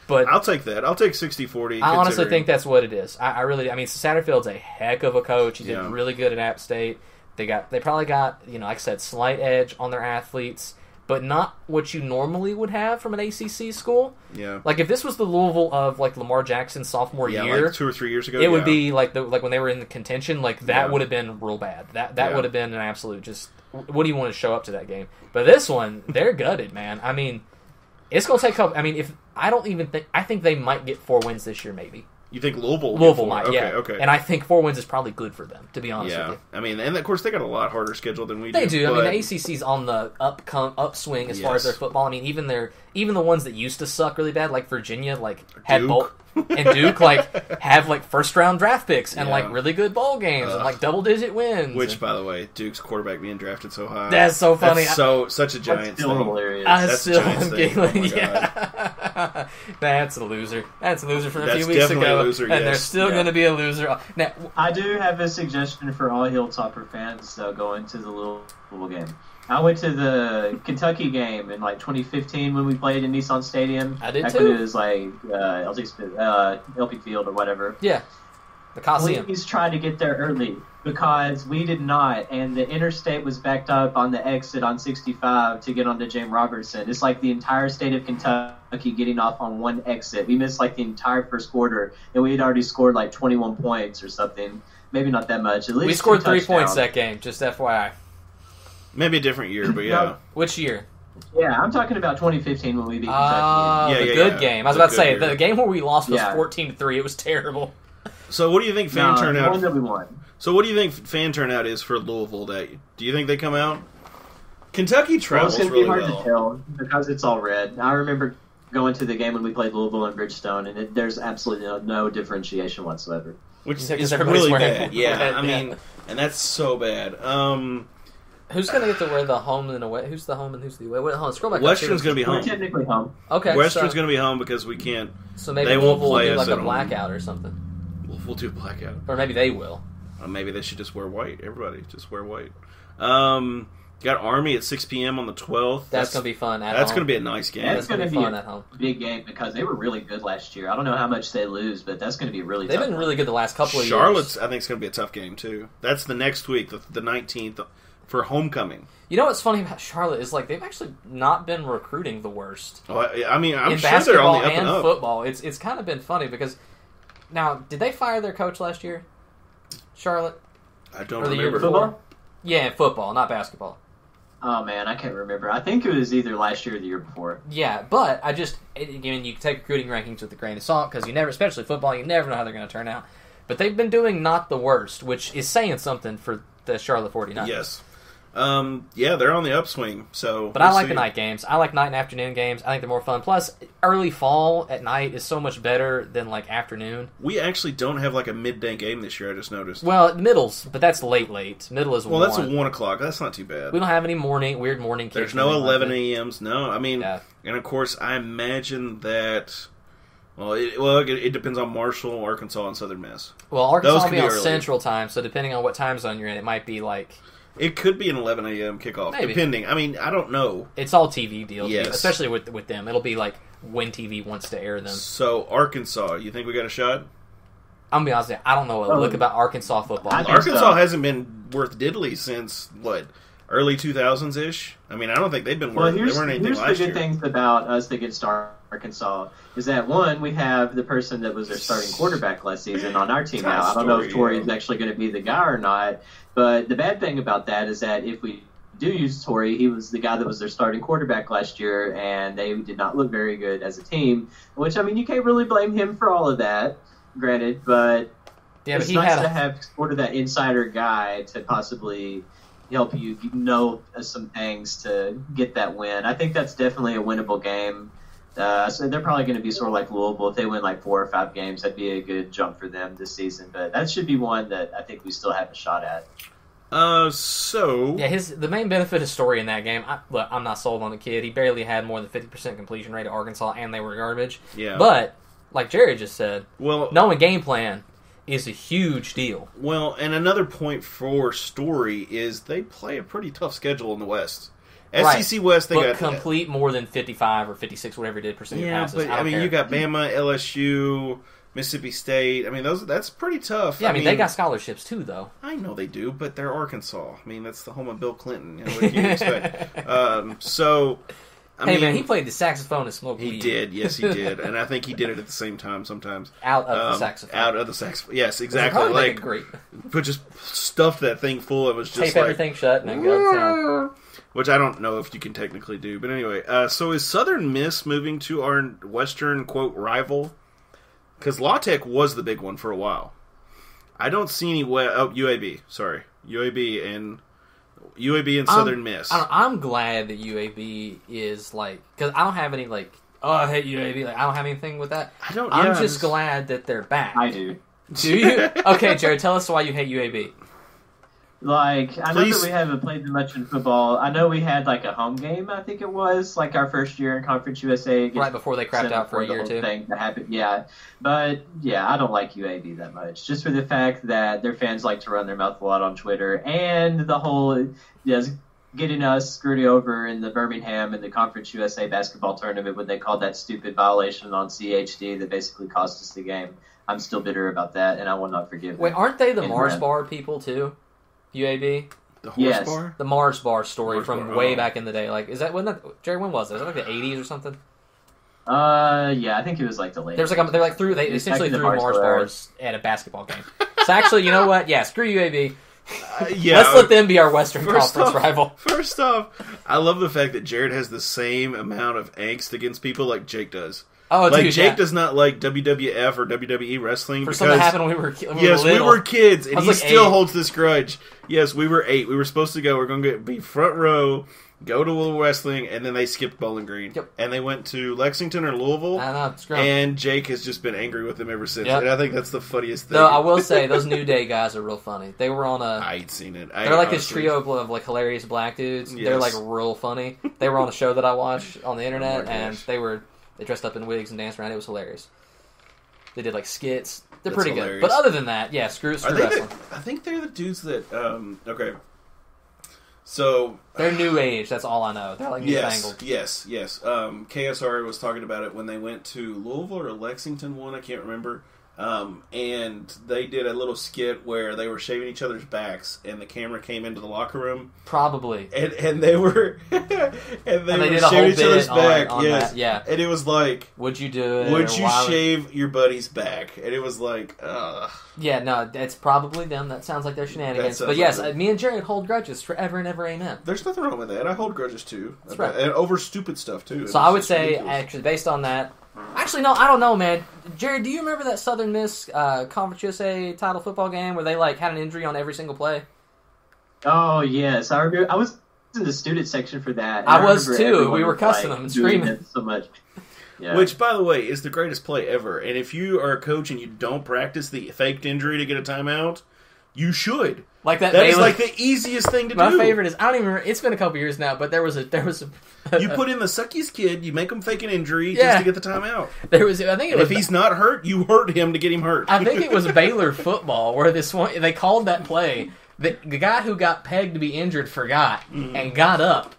Speaker 4: But
Speaker 5: I'll take that. I'll take 60-40.
Speaker 4: I honestly think that's what it is. I really, I mean, Satterfield's a heck of a coach. He did really good at App State. They probably got, like I said, slight edge on their athletes, but not what you normally would have from an ACC school.
Speaker 5: Yeah.
Speaker 4: Like if this was the Louisville of like Lamar Jackson's sophomore year,
Speaker 5: like 2 or 3 years ago,
Speaker 4: it would be like when they were in the contention. Like that would have been real bad. That would have been an absolute just. What do you want to show up to that game? But this one, they're gutted, man. I mean, it's gonna take up. I mean, I think they might get 4 wins this year, maybe.
Speaker 5: You think Louisville
Speaker 4: might,
Speaker 5: Okay.
Speaker 4: And I think 4 wins is probably good for them, to be honest with you.
Speaker 5: I mean, and of course they got a lot harder schedule than we do.
Speaker 4: They do. I mean, the ACC's on the upswing as far as their football. I mean, even the ones that used to suck really bad, like Virginia, like had bowl and Duke, like have like first round draft picks and like really good bowl games and like double digit wins.
Speaker 5: Which, by the way, Duke's quarterback being drafted so high.
Speaker 4: That's so funny.
Speaker 5: That's such a Giants thing.
Speaker 6: Hilarious.
Speaker 5: That's a Giants thing. Oh my
Speaker 4: God. That's a loser. That's a loser from a few weeks
Speaker 5: definitely
Speaker 4: ago.
Speaker 5: A loser,
Speaker 4: and they're still going to be a loser. Now,
Speaker 6: I do have a suggestion for all Hilltopper fans, though, going to the Louisville game. I went to the Kentucky game in like 2015 when we played in Nissan Stadium.
Speaker 4: I did
Speaker 6: Back
Speaker 4: too.
Speaker 6: When it was like LP Field or whatever.
Speaker 4: Yeah, the Coliseum.
Speaker 6: Please try to get there early because we did not, and the interstate was backed up on the exit on 65 to get onto James Robertson. It's like the entire state of Kentucky getting off on one exit. We missed like the entire first quarter, and we had already scored like 21 points or something. Maybe not that much. At least
Speaker 4: we scored 3 points that game. Just FYI.
Speaker 5: Maybe a different year, but yeah.
Speaker 4: Which year?
Speaker 6: Yeah, I'm talking about 2015 when we beat Kentucky.
Speaker 4: The good game. I was about to say, the game where we lost was 14-3. It was terrible.
Speaker 5: So what do you think fan turnout?
Speaker 6: The one that we won.
Speaker 5: So what do you think fan turnout is for Louisville Day? Do you think they come out? Kentucky travels really well.
Speaker 6: It's going to be hard to tell because it's all red. I remember going to the game when we played Louisville and Bridgestone, and there's absolutely no differentiation whatsoever.
Speaker 5: Which is really bad. Yeah, I mean, and that's so bad.
Speaker 4: Who's going to get to wear the home and away? Who's the home and who's the away? Wait, scroll back.
Speaker 5: Western's going to be home.
Speaker 6: We're technically home.
Speaker 4: Okay.
Speaker 5: Western's going to be home because we can't.
Speaker 4: So maybe Louisville will do like a blackout or something.
Speaker 5: We'll do a blackout.
Speaker 4: Or maybe they will.
Speaker 5: Maybe they should just wear white. Everybody just wear white. You got Army at 6 p.m. on the 12th.
Speaker 4: That's going to be fun at home.
Speaker 5: That's going to be a nice game.
Speaker 6: That's going to be
Speaker 4: fun at home.
Speaker 6: Big game because they were really good last year. I don't know how much they lose, but that's going to be really
Speaker 4: They've
Speaker 6: tough.
Speaker 4: been really good the last couple of years.
Speaker 5: Charlotte's, I think, is going to be a tough game, too. That's the next week, the 19th. for homecoming.
Speaker 4: You know what's funny about Charlotte is like they've actually not been recruiting the worst.
Speaker 5: Oh, I mean, I'm
Speaker 4: in
Speaker 5: sure they're on the up
Speaker 4: and
Speaker 5: and up.
Speaker 4: Football. It's kind of been funny because now did they fire their coach last year? Charlotte?
Speaker 5: I don't
Speaker 4: or the
Speaker 5: remember.
Speaker 4: year before? Yeah, football, not basketball.
Speaker 6: Oh man, I can't remember. I think it was either last year or the year before.
Speaker 4: Yeah, but again, you take recruiting rankings with a grain of salt because you never, especially football, you never know how they're going to turn out. But they've been doing not the worst, which is saying something for the Charlotte 49ers.
Speaker 5: Yes. Yeah, they're on the upswing. So,
Speaker 4: but I like the night games. I like night and afternoon games. I think they're more fun. Plus, early fall at night is so much better than like afternoon.
Speaker 5: We actually don't have like a midday game this year. I just noticed.
Speaker 4: Well, middles, but that's late. Middle is 1.
Speaker 5: Well, that's at 1 o'clock. That's not too bad.
Speaker 4: We don't have any weird morning.
Speaker 5: There's no 11 a.m.s. No, I mean,
Speaker 4: yeah.
Speaker 5: And of course, I imagine that. Well, it depends on Marshall, Arkansas, and Southern Miss.
Speaker 4: Well, Arkansas will be on
Speaker 5: early.
Speaker 4: Central Time, so depending on what time zone you're in, it might be like.
Speaker 5: It could be an 11 a.m. kickoff,
Speaker 4: Maybe.
Speaker 5: depending. I mean, I don't know.
Speaker 4: It's all TV deals,
Speaker 5: yes.
Speaker 4: Especially with them. It'll be like when TV wants to air them.
Speaker 5: So, Arkansas, you think we got a shot?
Speaker 4: I'm going to be honest with you, I don't know a lick about Arkansas football.
Speaker 5: Arkansas hasn't been worth diddly since, what, early 2000s-ish? I mean, I don't think they've been worth they weren't anything last year.
Speaker 6: Here's the good things about us that get started Arkansas is that, one, we have the person that was their starting quarterback last season on our team now. I don't know if Torrey is actually going to be the guy or not, but the bad thing about that is that if we do use Torrey, he was the guy that was their starting quarterback last year, and they did not look very good as a team, which, I mean, you can't really blame him for all of that, granted, but it's nice to have sort of that insider guy to possibly help you know some things to get that win. I think that's definitely a winnable game. So they're probably going to be sort of like Louisville. If they win like 4 or 5 games, that'd be a good jump for them this season. But that should be one that I think we still have a shot at.
Speaker 4: Yeah, the main benefit of Story in that game, I'm not sold on the kid. He barely had more than 50% completion rate at Arkansas, and they were garbage.
Speaker 5: Yeah.
Speaker 4: But, like Jared just said,
Speaker 5: well,
Speaker 4: knowing game plan is a huge deal.
Speaker 5: Well, and another point for Story is they play a pretty tough schedule in the West. SEC West, they got
Speaker 4: complete more than 55 or 56, whatever it did, percent of passes.
Speaker 5: But I mean, you got Bama, LSU, Mississippi State. I mean, that's pretty tough.
Speaker 4: Yeah, I mean, they got scholarships too, though.
Speaker 5: I know they do, but they're Arkansas. I mean, that's the home of Bill Clinton. You know, what do you expect? I mean,
Speaker 4: man, he played the saxophone and smoked weed.
Speaker 5: He did, yes, he did, and I think he did it at the same time sometimes.
Speaker 4: Out of the saxophone.
Speaker 5: Out of the saxophone. Yes, exactly. Like, just stuffed that thing full. It was just
Speaker 4: tape everything shut and then go down.
Speaker 5: Which I don't know if you can technically do, but anyway. So is Southern Miss moving to our Western quote rival? Because La Tech was the big one for a while. I don't see any UAB. Sorry, UAB and Southern Miss.
Speaker 4: I'm glad that UAB is like, because I don't have any like, oh, I hate UAB. Like, I don't have anything with that. I'm just glad that they're back.
Speaker 6: I do.
Speaker 4: Do you? Okay, Jared, tell us why you hate UAB.
Speaker 6: Like, I know that we haven't played them much in football. I know we had like a home game, I think it was, like our first year in Conference USA.
Speaker 4: Right before they crapped out for a year or two.
Speaker 6: Thing that happened, yeah. But, yeah, I don't like UAB that much. Just for the fact that their fans like to run their mouth a lot on Twitter. And the whole, getting us screwed over in the Birmingham and the Conference USA basketball tournament when they called that stupid violation on CHD that basically cost us the game. I'm still bitter about that, and I will not forgive them.
Speaker 4: Wait, aren't they the Mars Bar people, too? UAB?
Speaker 5: The horse bar?
Speaker 4: The Mars Bar story from way back in the day. Like, Jerry, when was it? Was it like the 80s or something?
Speaker 6: Yeah, I think it was like the late.
Speaker 4: They essentially threw Mars bars at a basketball game. So actually, you know what? Yeah, screw UAB. Let's let them be our Western Conference rival.
Speaker 5: First off, I love the fact that Jared has the same amount of angst against people like Jake does.
Speaker 4: Oh,
Speaker 5: like
Speaker 4: dude,
Speaker 5: Jake does not like WWF or WWE wrestling
Speaker 4: for something that happened when we were
Speaker 5: yes,
Speaker 4: little.
Speaker 5: We were kids, and he
Speaker 4: like
Speaker 5: still
Speaker 4: 8.
Speaker 5: holds this grudge. Yes, we were 8. We were supposed to go. We're going to be front row, go to wrestling, and then they skipped Bowling Green.
Speaker 4: Yep.
Speaker 5: And they went to Lexington or Louisville.
Speaker 4: I know, it's great.
Speaker 5: And Jake has just been angry with them ever since.
Speaker 4: Yep.
Speaker 5: And I think that's the funniest thing.
Speaker 4: Though I will say, those New Day guys are real funny. They were on a...
Speaker 5: I ain't seen it.
Speaker 4: They're like this trio of like hilarious black dudes. Yes. They're like real funny. They were on a show that I watched on the internet, and they dressed up in wigs and danced around. It was hilarious. They did like skits. They're pretty hilarious. Good. But other than that, yeah, screw wrestling.
Speaker 5: I think they're the dudes that... okay. So
Speaker 4: they're new age. That's all I know. They're like newfangled.
Speaker 5: Yes. KSR was talking about it when they went to Louisville or Lexington. I can't remember. And they did a little skit where they were shaving each other's backs, and the camera came into the locker room.
Speaker 4: Probably.
Speaker 5: And they were and they were
Speaker 4: did a whole
Speaker 5: shaving each other's
Speaker 4: bit
Speaker 5: back.
Speaker 4: on
Speaker 5: Yes.
Speaker 4: that, yeah.
Speaker 5: And it was like,
Speaker 4: would you do it?
Speaker 5: would
Speaker 4: or
Speaker 5: you
Speaker 4: why
Speaker 5: shave your buddy's back? And it was like, ugh.
Speaker 4: Yeah, no, it's probably them. That sounds like their shenanigans. But
Speaker 5: like
Speaker 4: yes,
Speaker 5: them.
Speaker 4: me and Jared hold grudges forever and ever, amen.
Speaker 5: There's nothing wrong with that. I hold grudges too.
Speaker 4: That's right.
Speaker 5: And over stupid stuff too.
Speaker 4: So I would say, actually, based on that, actually, no, I don't know, man. Jared, do you remember that Southern Miss Conference USA title football game where they had an injury on every single play?
Speaker 6: Oh yes, I remember. I was in the student section for that.
Speaker 4: I was too. We were cussing them and screaming
Speaker 6: so much. Yeah.
Speaker 5: Which, by the way, is the greatest play ever. And if you are a coach and you don't practice the faked injury to get a timeout, you should.
Speaker 4: Like that.
Speaker 5: That is like the easiest thing to do.
Speaker 4: My favorite is, I don't even remember, it's been a couple years now, but there was a
Speaker 5: you put in the suckiest kid, you make him fake an injury just to get the timeout. If he's not hurt, you hurt him to get him hurt.
Speaker 4: I think it was Baylor football where they called that play. The guy who got pegged to be injured forgot and got up.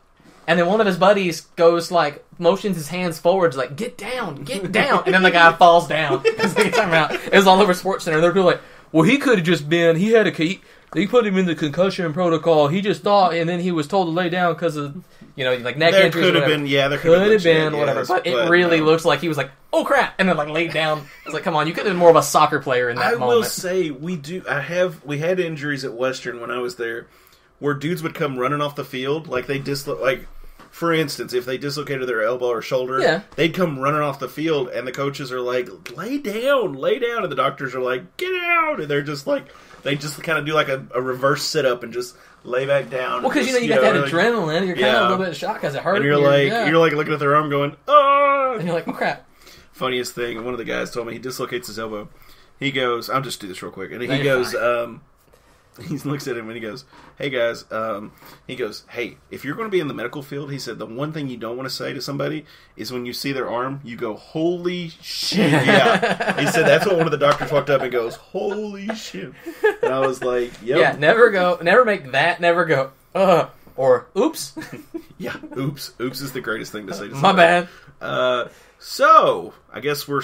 Speaker 4: And then one of his buddies goes, motions his hands forwards, get down. And then the guy falls down. It was all over SportsCenter. They're like, well, he could have just been, they put him in the concussion protocol. He just thought, and then he was told to lay down because of, neck
Speaker 5: there
Speaker 4: injuries.
Speaker 5: Could have been, there
Speaker 4: could have been, whatever. But it really looks like he was like, oh crap, and then laid down. It's like, come on, you could have been more of a soccer player in that moment.
Speaker 5: I will say, we had injuries at Western when I was there, where dudes would come running off the field, for instance, if they dislocated their elbow or shoulder, they'd come running off the field, and the coaches are like, lay down, and the doctors are like, get out, and they're just they just kind of do a reverse sit-up and just lay back down.
Speaker 4: Well, because you got that adrenaline, you're kind of a little bit in shock because it hurt.
Speaker 5: And you're looking at their arm going, ah!
Speaker 4: And you're like, oh crap.
Speaker 5: Funniest thing, one of the guys told me, he dislocates his elbow. He goes, I'll just do this real quick, and he goes, he looks at him and he goes, hey guys, hey, if you're going to be in the medical field, he said, the one thing you don't want to say to somebody is when you see their arm, you go, holy shit. Yeah. He said that's what one of the doctors walked up and goes, holy shit. And I was like, yep.
Speaker 4: Yeah, never make that, never go, or oops.
Speaker 5: Yeah, oops. Oops is the greatest thing to say to somebody.
Speaker 4: My bad.
Speaker 5: So, I guess we're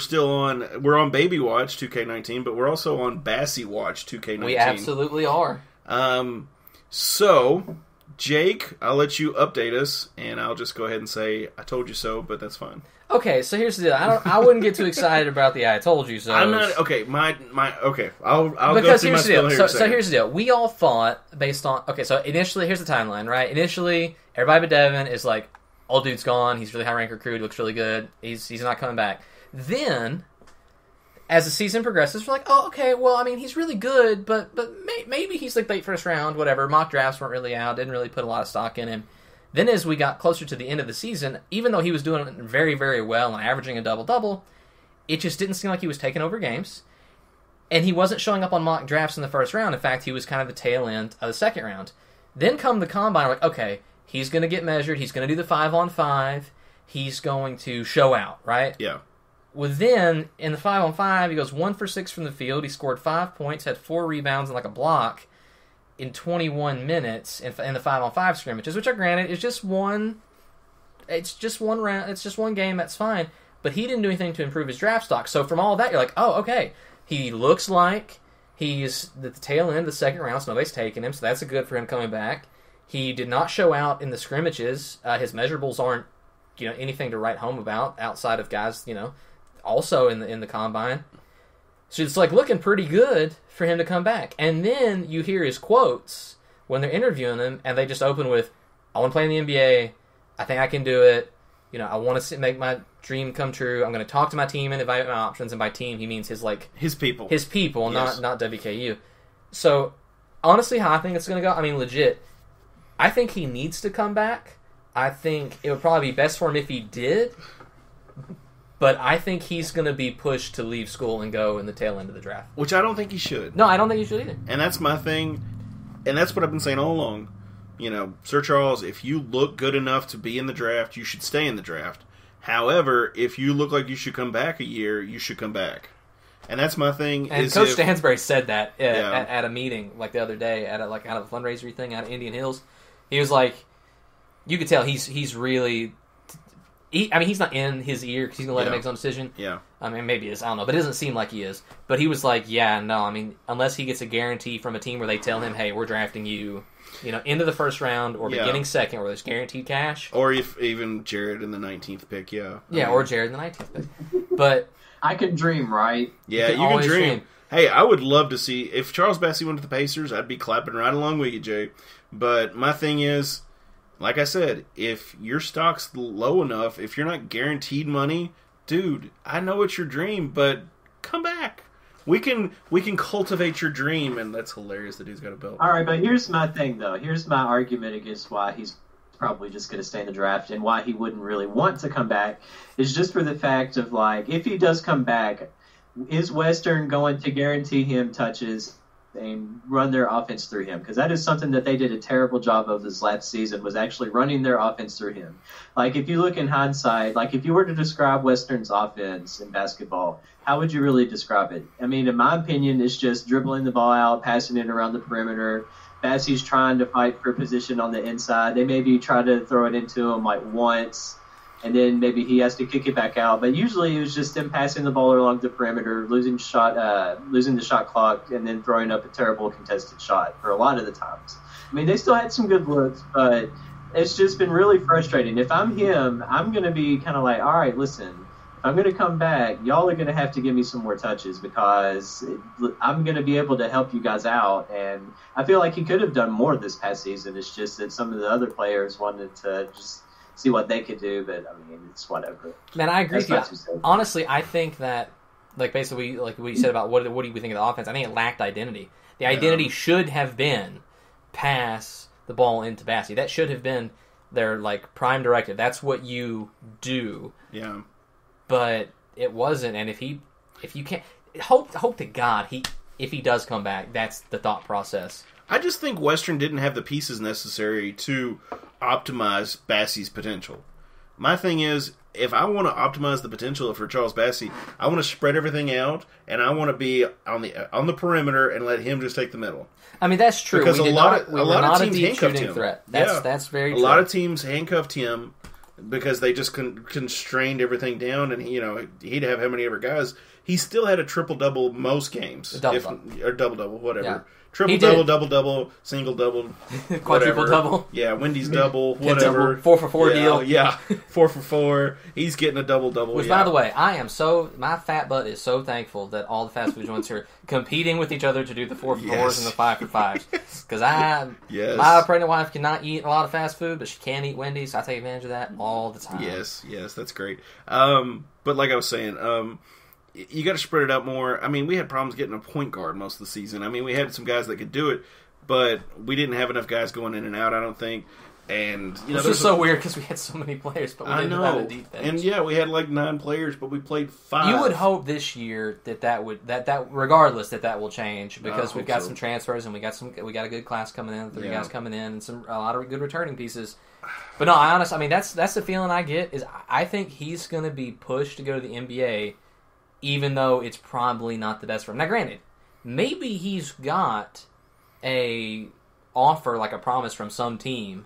Speaker 5: on Baby Watch 2K19, but we're also on Bassey Watch 2K19.
Speaker 4: We absolutely are.
Speaker 5: So, Jake, I'll let you update us, and I'll just go ahead and say, I told you so, but that's fine.
Speaker 4: Okay, so here's the deal. I wouldn't get too excited about the I told you so.
Speaker 5: I'm not, okay, okay, I'll
Speaker 4: because
Speaker 5: go through my spiel here
Speaker 4: so here's the deal. We all thought, based on, okay, so initially, here's the timeline, right? Initially, everybody but Devin is like, old dude's gone. He's really high rank recruit. Looks really good. He's not coming back. Then, as the season progresses, we're like, oh, okay. Well, I mean, he's really good, but maybe he's late first round. Whatever. Mock drafts weren't really out. Didn't really put a lot of stock in him. Then, as we got closer to the end of the season, even though he was doing very, very well and averaging a double-double, it just didn't seem like he was taking over games, and he wasn't showing up on mock drafts in the first round. In fact, he was kind of the tail end of the second round. Then come the combine, we're like, okay. He's going to get measured. He's going to do the 5-on-5. He's going to show out, right?
Speaker 5: Yeah.
Speaker 4: Well, then, in the 5-on-5, he goes 1 for 6 from the field. He scored 5 points, had 4 rebounds and a block in 21 minutes in the 5-on-5 scrimmages, which are granted is just one. It's just one round. It's just one game. That's fine. But he didn't do anything to improve his draft stock. So from all that, you're like, oh, okay. He looks like he's at the tail end of the second round, so nobody's taking him. So that's good for him coming back. He did not show out in the scrimmages. His measurables aren't, anything to write home about outside of guys, also in the combine. So it's looking pretty good for him to come back. And then you hear his quotes when they're interviewing him, and they just open with, "I want to play in the NBA. I think I can do it. I want to make my dream come true. I'm going to talk to my team and evaluate my options." And by team, he means his people. His people, yes. not WKU. So honestly, how I think it's going to go, I mean, legit. I think he needs to come back. I think it would probably be best for him if he did. But I think he's going to be pushed to leave school and go in the tail end of the draft.
Speaker 5: Which I don't think he should.
Speaker 4: No, I don't think he should either.
Speaker 5: And that's my thing. And that's what I've been saying all along. Sir Charles, if you look good enough to be in the draft, you should stay in the draft. However, if you look like you should come back a year, you should come back. And that's my thing.
Speaker 4: And Coach Stansbury said that at a meeting the other day at out of a fundraiser thing out of Indian Hills. He was like, you could tell he's really he's not in his ear because he's going to let him make his own decision.
Speaker 5: Yeah.
Speaker 4: I mean, maybe he is. I don't know. But it doesn't seem like he is. But he was like, yeah, no. I mean, unless he gets a guarantee from a team where they tell him, hey, we're drafting you, into the first round or beginning second where there's guaranteed cash.
Speaker 5: Or if even Jared in the 19th pick, yeah.
Speaker 4: Yeah, or Jared in the 19th pick. But
Speaker 6: I can dream, right?
Speaker 5: Yeah, you can dream. Hey, I would love to see, if Charles Bassey went to the Pacers, I'd be clapping right along with you, Jay. But my thing is, like I said, if your stock's low enough, if you're not guaranteed money, dude, I know it's your dream, but come back. We can cultivate your dream, and that's hilarious that he's got a belt.
Speaker 6: All right, but here's my thing, though. Here's my argument against why he's probably just going to stay in the draft and why he wouldn't really want to come back is just for the fact of, like, if he does come back, is Western going to guarantee him touches and run their offense through him? Because that is something that they did a terrible job of this last season, was actually running their offense through him. Like, if you look in hindsight, like, if you were to describe Western's offense in basketball, how would you really describe it? I mean, in my opinion, it's just dribbling the ball out, passing it around the perimeter. Bassey's trying to fight for position on the inside. They maybe try to throw it into him, like, once, and then maybe he has to kick it back out. But usually it was just them passing the ball along the perimeter, losing the shot clock, and then throwing up a terrible contested shot for a lot of the times. I mean, they still had some good looks, but it's just been really frustrating. If I'm him, I'm going to be kind of like, all right, listen, if I'm going to come back, y'all are going to have to give me some more touches because I'm going to be able to help you guys out. And I feel like he could have done more this past season. It's just that some of the other players wanted to just see what they could do, but I mean, it's whatever.
Speaker 4: Man, I agree with you. Honestly, I think that, like, basically, like what you said about what do we think of the offense, I think it lacked identity. The identity should have been pass the ball into Bassey. That should have been their, like, prime directive. That's what you do.
Speaker 5: Yeah.
Speaker 4: But it wasn't, and if you can't, hope to God, if he does come back, that's the thought process.
Speaker 5: I just think Western didn't have the pieces necessary to optimize Bassey's potential. My thing is, if I want to optimize the potential for Charles Bassey, I want to spread everything out, and I want to be on the perimeter and let him just take the middle.
Speaker 4: I mean, that's true.
Speaker 5: Because a lot of teams handcuffed him.
Speaker 4: Threat. That's very true.
Speaker 5: A lot of teams handcuffed him because they just constrained everything down, and he'd have how many ever guys. He still had a triple-double most games. Or double-double, whatever. Yeah. Triple-double, double-double, single-double,
Speaker 4: quadruple-double.
Speaker 5: Yeah, Wendy's double, whatever.
Speaker 4: 4-for-4 deal.
Speaker 5: Yeah, 4-for-4. He's getting a double-double.
Speaker 4: Which, by the way, my fat butt is so thankful that all the fast food joints are competing with each other to do the 4-for-4s and the 5-for-5s. Because my pregnant wife cannot eat a lot of fast food, but she can eat Wendy's, so I take advantage of that all the time.
Speaker 5: Yes, that's great. But like I was saying, you got to spread it out more. I mean, we had problems getting a point guard most of the season. I mean, we had some guys that could do it, but we didn't have enough guys going in and out, I don't think. And
Speaker 4: it's just so weird because we had so many players, but we didn't have a deep bench.
Speaker 5: And we had like 9 players, but we played 5.
Speaker 4: You would hope this year that regardless that will change because we've got some transfers and we got a good class coming in, 3 guys coming in, and a lot of good returning pieces. But no, I mean that's the feeling I get is I think he's going to be pushed to go to the NBA. Even though it's probably not the best for him. Now, granted, maybe he's got a offer, like a promise from some team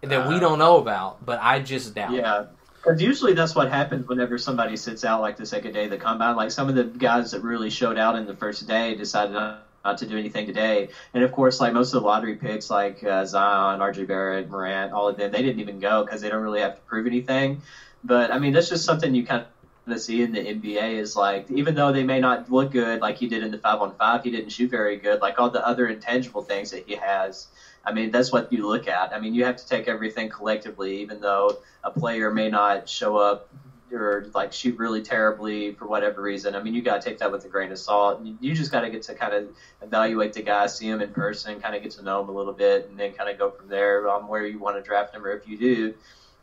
Speaker 4: that we don't know about, but I just doubt it.
Speaker 6: Yeah, because usually that's what happens whenever somebody sits out like the second day of the combine. Like some of the guys that really showed out in the first day decided not to do anything today. And, of course, like most of the lottery picks, like Zion, RJ Barrett, Morant, all of them, they didn't even go because they don't really have to prove anything. But, I mean, that's just something you kind of to see in the NBA is like, even though they may not look good like he did in the 5-on-5, he didn't shoot very good. Like all the other intangible things that he has, I mean, that's what you look at. I mean, you have to take everything collectively, even though a player may not show up or like shoot really terribly for whatever reason. I mean, you got to take that with a grain of salt. You just got to get to kind of evaluate the guy, see him in person, kind of get to know him a little bit, and then kind of go from there on where you want to draft him or if you do.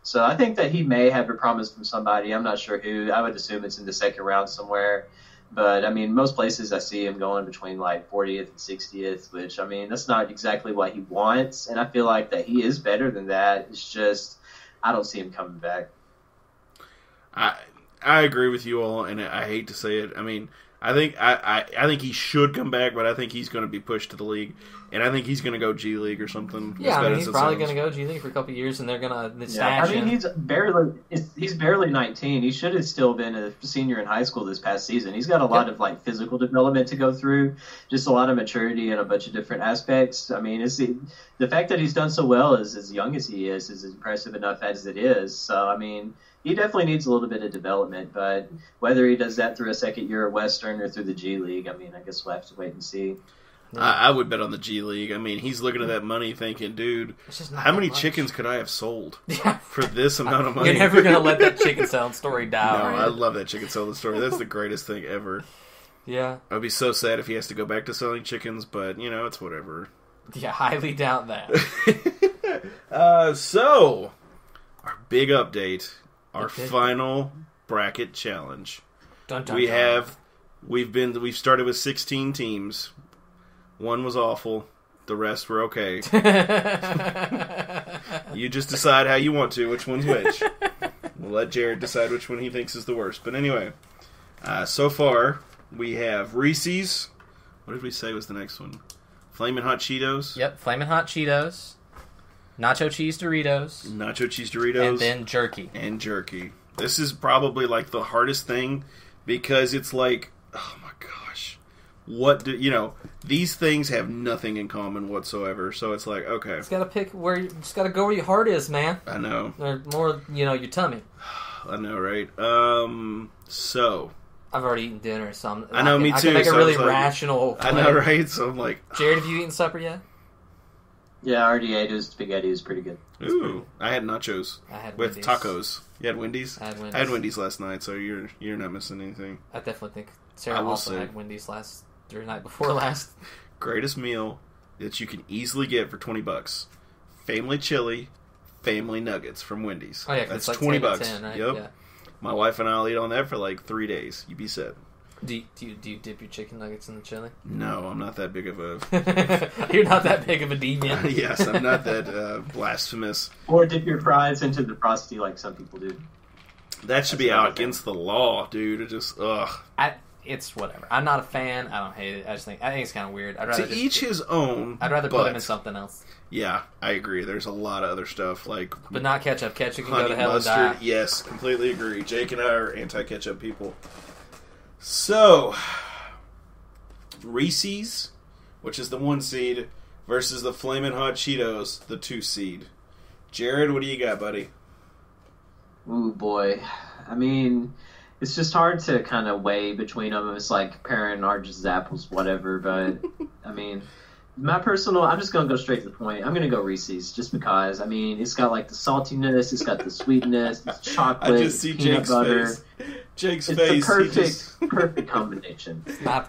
Speaker 6: So I think that he may have a promise from somebody. I'm not sure who. I would assume it's in the second round somewhere. But, I mean, most places I see him going between, like, 40th and 60th, which, I mean, that's not exactly what he wants. And I feel like that he is better than that. It's just I don't see him coming back.
Speaker 5: I agree with you all, and I hate to say it. I mean, I think he should come back, but I think he's going to be pushed to the league, and I think he's going to go G League or something.
Speaker 4: Yeah, I mean, he's probably going to go G League for a couple of years, and they're going to stash him.
Speaker 6: I mean, he's barely 19. He should have still been a senior in high school this past season. He's got a lot of like physical development to go through, just a lot of maturity and a bunch of different aspects. I mean, the fact that he's done so well as young as he is impressive enough as it is. So, I mean, he definitely needs a little bit of development, but whether he does that through a second year at Western or through the G League, I mean, I guess we'll have to wait and see.
Speaker 5: I would bet on the G League. I mean, he's looking at that money thinking, dude, how many chickens could I have sold for this amount of money?
Speaker 4: You're never going to let that chicken selling story die.
Speaker 5: No,
Speaker 4: right?
Speaker 5: I love that chicken selling story. That's the greatest thing ever.
Speaker 4: Yeah.
Speaker 5: I'd be so sad if he has to go back to selling chickens, but, it's whatever.
Speaker 4: Yeah, highly doubt that.
Speaker 5: So, our big update. Our final bracket challenge.
Speaker 4: Dun, dun, dun.
Speaker 5: We've started with 16 teams. One was awful. The rest were okay. You just decide how you want to, which one's which. We'll let Jared decide which one he thinks is the worst. But anyway, so far we have Reese's. What did we say was the next one? Flamin' Hot Cheetos.
Speaker 4: Yep, Flamin' Hot Cheetos. Nacho Cheese Doritos.
Speaker 5: And
Speaker 4: then Jerky.
Speaker 5: This is probably like the hardest thing because it's like, oh my gosh. These things have nothing in common whatsoever. So it's like, okay.
Speaker 4: Just gotta pick just gotta go where your heart is, man.
Speaker 5: I know.
Speaker 4: Or more, your tummy.
Speaker 5: I know, right? So.
Speaker 4: I've already eaten dinner, so
Speaker 5: I know, me too.
Speaker 4: I can make a really rational
Speaker 5: plan. I know, right? So I'm like.
Speaker 4: Jared, have you eaten supper yet?
Speaker 6: Yeah, I already ate his spaghetti. It was pretty good.
Speaker 5: Ooh, I had nachos. With
Speaker 4: Wendy's.
Speaker 5: Tacos. You had Wendy's?
Speaker 4: I
Speaker 5: had Wendy's last night, so you're not missing anything.
Speaker 4: I definitely think Sarah also had Wendy's the night before last.
Speaker 5: Greatest meal that you can easily get for $20. Family chili, family nuggets from Wendy's.
Speaker 4: Oh yeah,
Speaker 5: that's
Speaker 4: like
Speaker 5: $20.
Speaker 4: 10, right?
Speaker 5: Yep.
Speaker 4: Yeah.
Speaker 5: My wife and I'll eat on that for like 3 days. You'd be set.
Speaker 4: Do you dip your chicken nuggets in the chili?
Speaker 5: No, I'm not that big of a...
Speaker 4: You're not that big of a deviant.
Speaker 5: Yes, I'm not that blasphemous.
Speaker 6: Or dip your fries into the Frosty like some people do.
Speaker 5: That should be out against the law, dude. It just, ugh.
Speaker 4: It's whatever. I'm not a fan. I don't hate it. I think it's kind of weird. I'd rather
Speaker 5: his own.
Speaker 4: I'd rather put him in something else.
Speaker 5: Yeah, I agree. There's a lot of other stuff
Speaker 4: but not ketchup. Ketchup can go to hell
Speaker 5: mustard.
Speaker 4: and die.
Speaker 5: Yes, completely agree. Jake and I are anti-ketchup people. So, Reese's, which is the 1 seed, versus the Flamin' Hot Cheetos, the 2 seed. Jared, what do you got, buddy?
Speaker 6: Ooh, boy. I mean, it's just hard to kind of weigh between them. It's like comparing oranges, apples, whatever. But, I mean, I'm just going to go straight to the point. I'm going to go Reese's just because. I mean, it's got like the saltiness, it's got the sweetness, it's chocolate,
Speaker 5: I just see
Speaker 6: peanut
Speaker 5: Jake's
Speaker 6: butter.
Speaker 5: face. Jake's
Speaker 6: it's
Speaker 5: face.
Speaker 6: the perfect combination.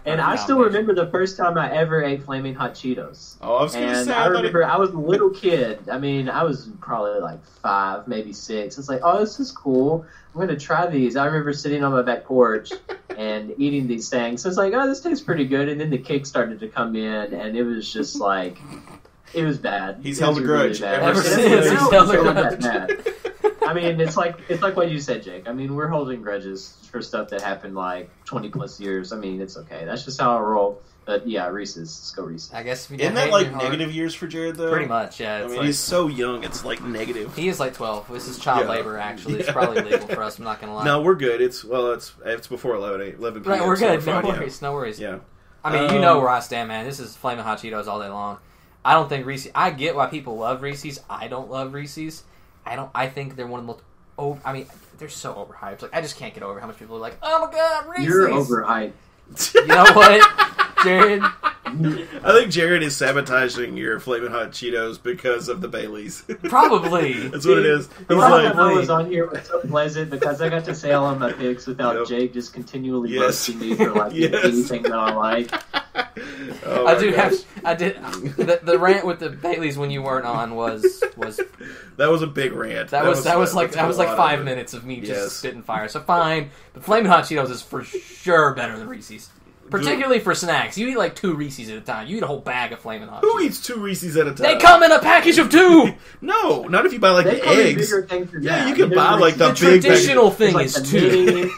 Speaker 4: And
Speaker 6: I still remember the first time I ever ate Flaming Hot Cheetos.
Speaker 5: Oh, I was going to say.
Speaker 6: I remember I was a little kid. I mean, I was probably like 5, maybe 6. It's like, oh, this is cool. I'm going to try these. I remember sitting on my back porch and eating these things. So it's like, oh, this tastes pretty good. And then the kick started to come in, and it was just like, it was bad.
Speaker 5: He's held a grudge
Speaker 4: ever since. He's held a grudge.
Speaker 6: I mean, it's like what you said, Jake. I mean, we're holding grudges for stuff that happened like 20 plus years. I mean, it's okay. That's just how I roll. But yeah, Reese's. Let's go Reese's.
Speaker 4: I guess if you
Speaker 5: isn't that like negative years for Jared though?
Speaker 4: Pretty much, yeah.
Speaker 5: I mean, he's so young. It's like negative.
Speaker 4: He is like 12. This is child labor. Actually, it's probably legal for us. I'm not gonna lie.
Speaker 5: No, we're good. It's before 11 p.m.
Speaker 4: Right, we're good.
Speaker 5: So
Speaker 4: No worries.
Speaker 5: Yeah.
Speaker 4: I mean, you know where I stand, man. This is Flamin' Hot Cheetos all day long. I don't think Reese's. I get why people love Reese's. I don't love Reese's. I think they're one of the most. I mean, they're so overhyped. Like, I just can't get over how much people are like, oh my god, Reese's.
Speaker 6: You're overhyped.
Speaker 4: You know what, Jared?
Speaker 5: I think Jared is sabotaging your Flamin' Hot Cheetos because of the Baileys.
Speaker 4: Probably.
Speaker 5: That's what it is.
Speaker 6: The reason I was on here was so pleasant because I got to say all of my picks without Jake just continually roasting me for like anything that I like.
Speaker 5: Oh
Speaker 4: I did. The rant with the Baileys when you weren't on was
Speaker 5: that was a big rant.
Speaker 4: That was like 5 minutes of me just spitting fire. So fine, but Flamin' Hot Cheetos is for sure better than Reese's. Particularly for snacks. You eat like 2 Reese's at a time. You eat a whole bag of Flamin' Hot
Speaker 5: Who
Speaker 4: Cheetos.
Speaker 5: eats 2 Reese's at a time?
Speaker 4: They come in a package of 2!
Speaker 5: No, not if you buy like the eggs. Yeah, you can buy like the big
Speaker 4: traditional thing is 2.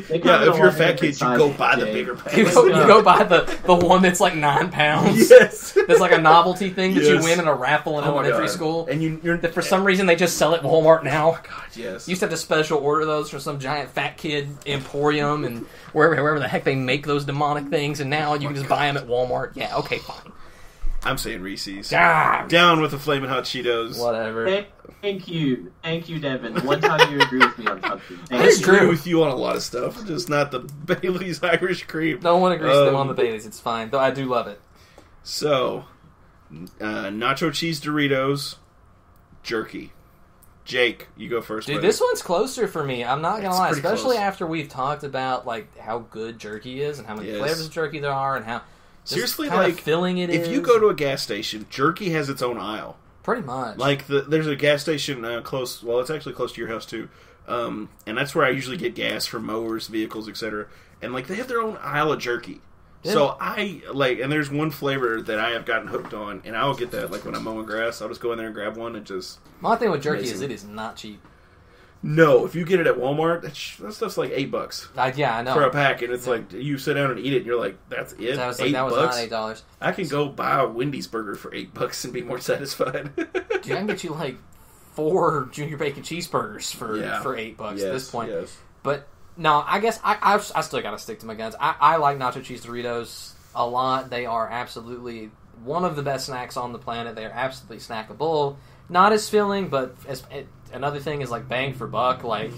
Speaker 5: Yeah, if you're a fat kid, you go buy the bigger pack.
Speaker 4: You go buy the one that's like 9 pounds.
Speaker 5: Yes.
Speaker 4: That's like a novelty thing that you win in a raffle in elementary school.
Speaker 5: And
Speaker 4: that for some reason they just sell at Walmart now.
Speaker 5: God, yes.
Speaker 4: You used to have to special order those from some giant fat kid emporium and wherever the heck they make those demonic things, and now you can just buy them at Walmart. Yeah, okay, fine.
Speaker 5: I'm saying Reese's.
Speaker 4: God.
Speaker 5: Down with the Flamin' Hot Cheetos.
Speaker 4: Whatever.
Speaker 6: Thank you, Devin. One time you agree with me on something.
Speaker 5: I agree with you on a lot of stuff, just not the Bailey's Irish Cream.
Speaker 4: No one agrees with them on the Bailey's. It's fine, though I do love it.
Speaker 5: So, nacho cheese Doritos, jerky. Jake, you go first.
Speaker 4: Dude,
Speaker 5: buddy.
Speaker 4: this one's closer for me. I'm not gonna lie, especially
Speaker 5: close.
Speaker 4: after we've talked about like how good jerky is and how many flavors of jerky there are and how
Speaker 5: seriously
Speaker 4: kind
Speaker 5: like
Speaker 4: of filling it is.
Speaker 5: If you go to a gas station, jerky has its own aisle.
Speaker 4: Pretty much.
Speaker 5: Like there's a gas station close. Well, it's actually close to your house too, and that's where I usually get gas for mowers, vehicles, etc. And like they have their own aisle of jerky. Yeah. So I like, and there's one flavor that I have gotten hooked on, and I'll get that like when I'm mowing grass. I'll just go in there and grab one and just.
Speaker 4: My thing with jerky is it is not cheap.
Speaker 5: No, if you get it at Walmart, that stuff's like $8.
Speaker 4: Yeah, I know.
Speaker 5: For a pack, and it's like you sit down and eat it, and you're like, "That's it."
Speaker 4: That was
Speaker 5: $8?
Speaker 4: that was not $8.
Speaker 5: I can go buy a Wendy's burger for $8 and be more satisfied.
Speaker 4: Dude, I can get you like 4 junior bacon cheeseburgers for $8 at this point.
Speaker 5: Yes.
Speaker 4: But no, I guess I still got to stick to my guns. I like nacho cheese Doritos a lot. They are absolutely one of the best snacks on the planet. They are absolutely snackable. Not as filling, but another thing is like bang for buck. Like, I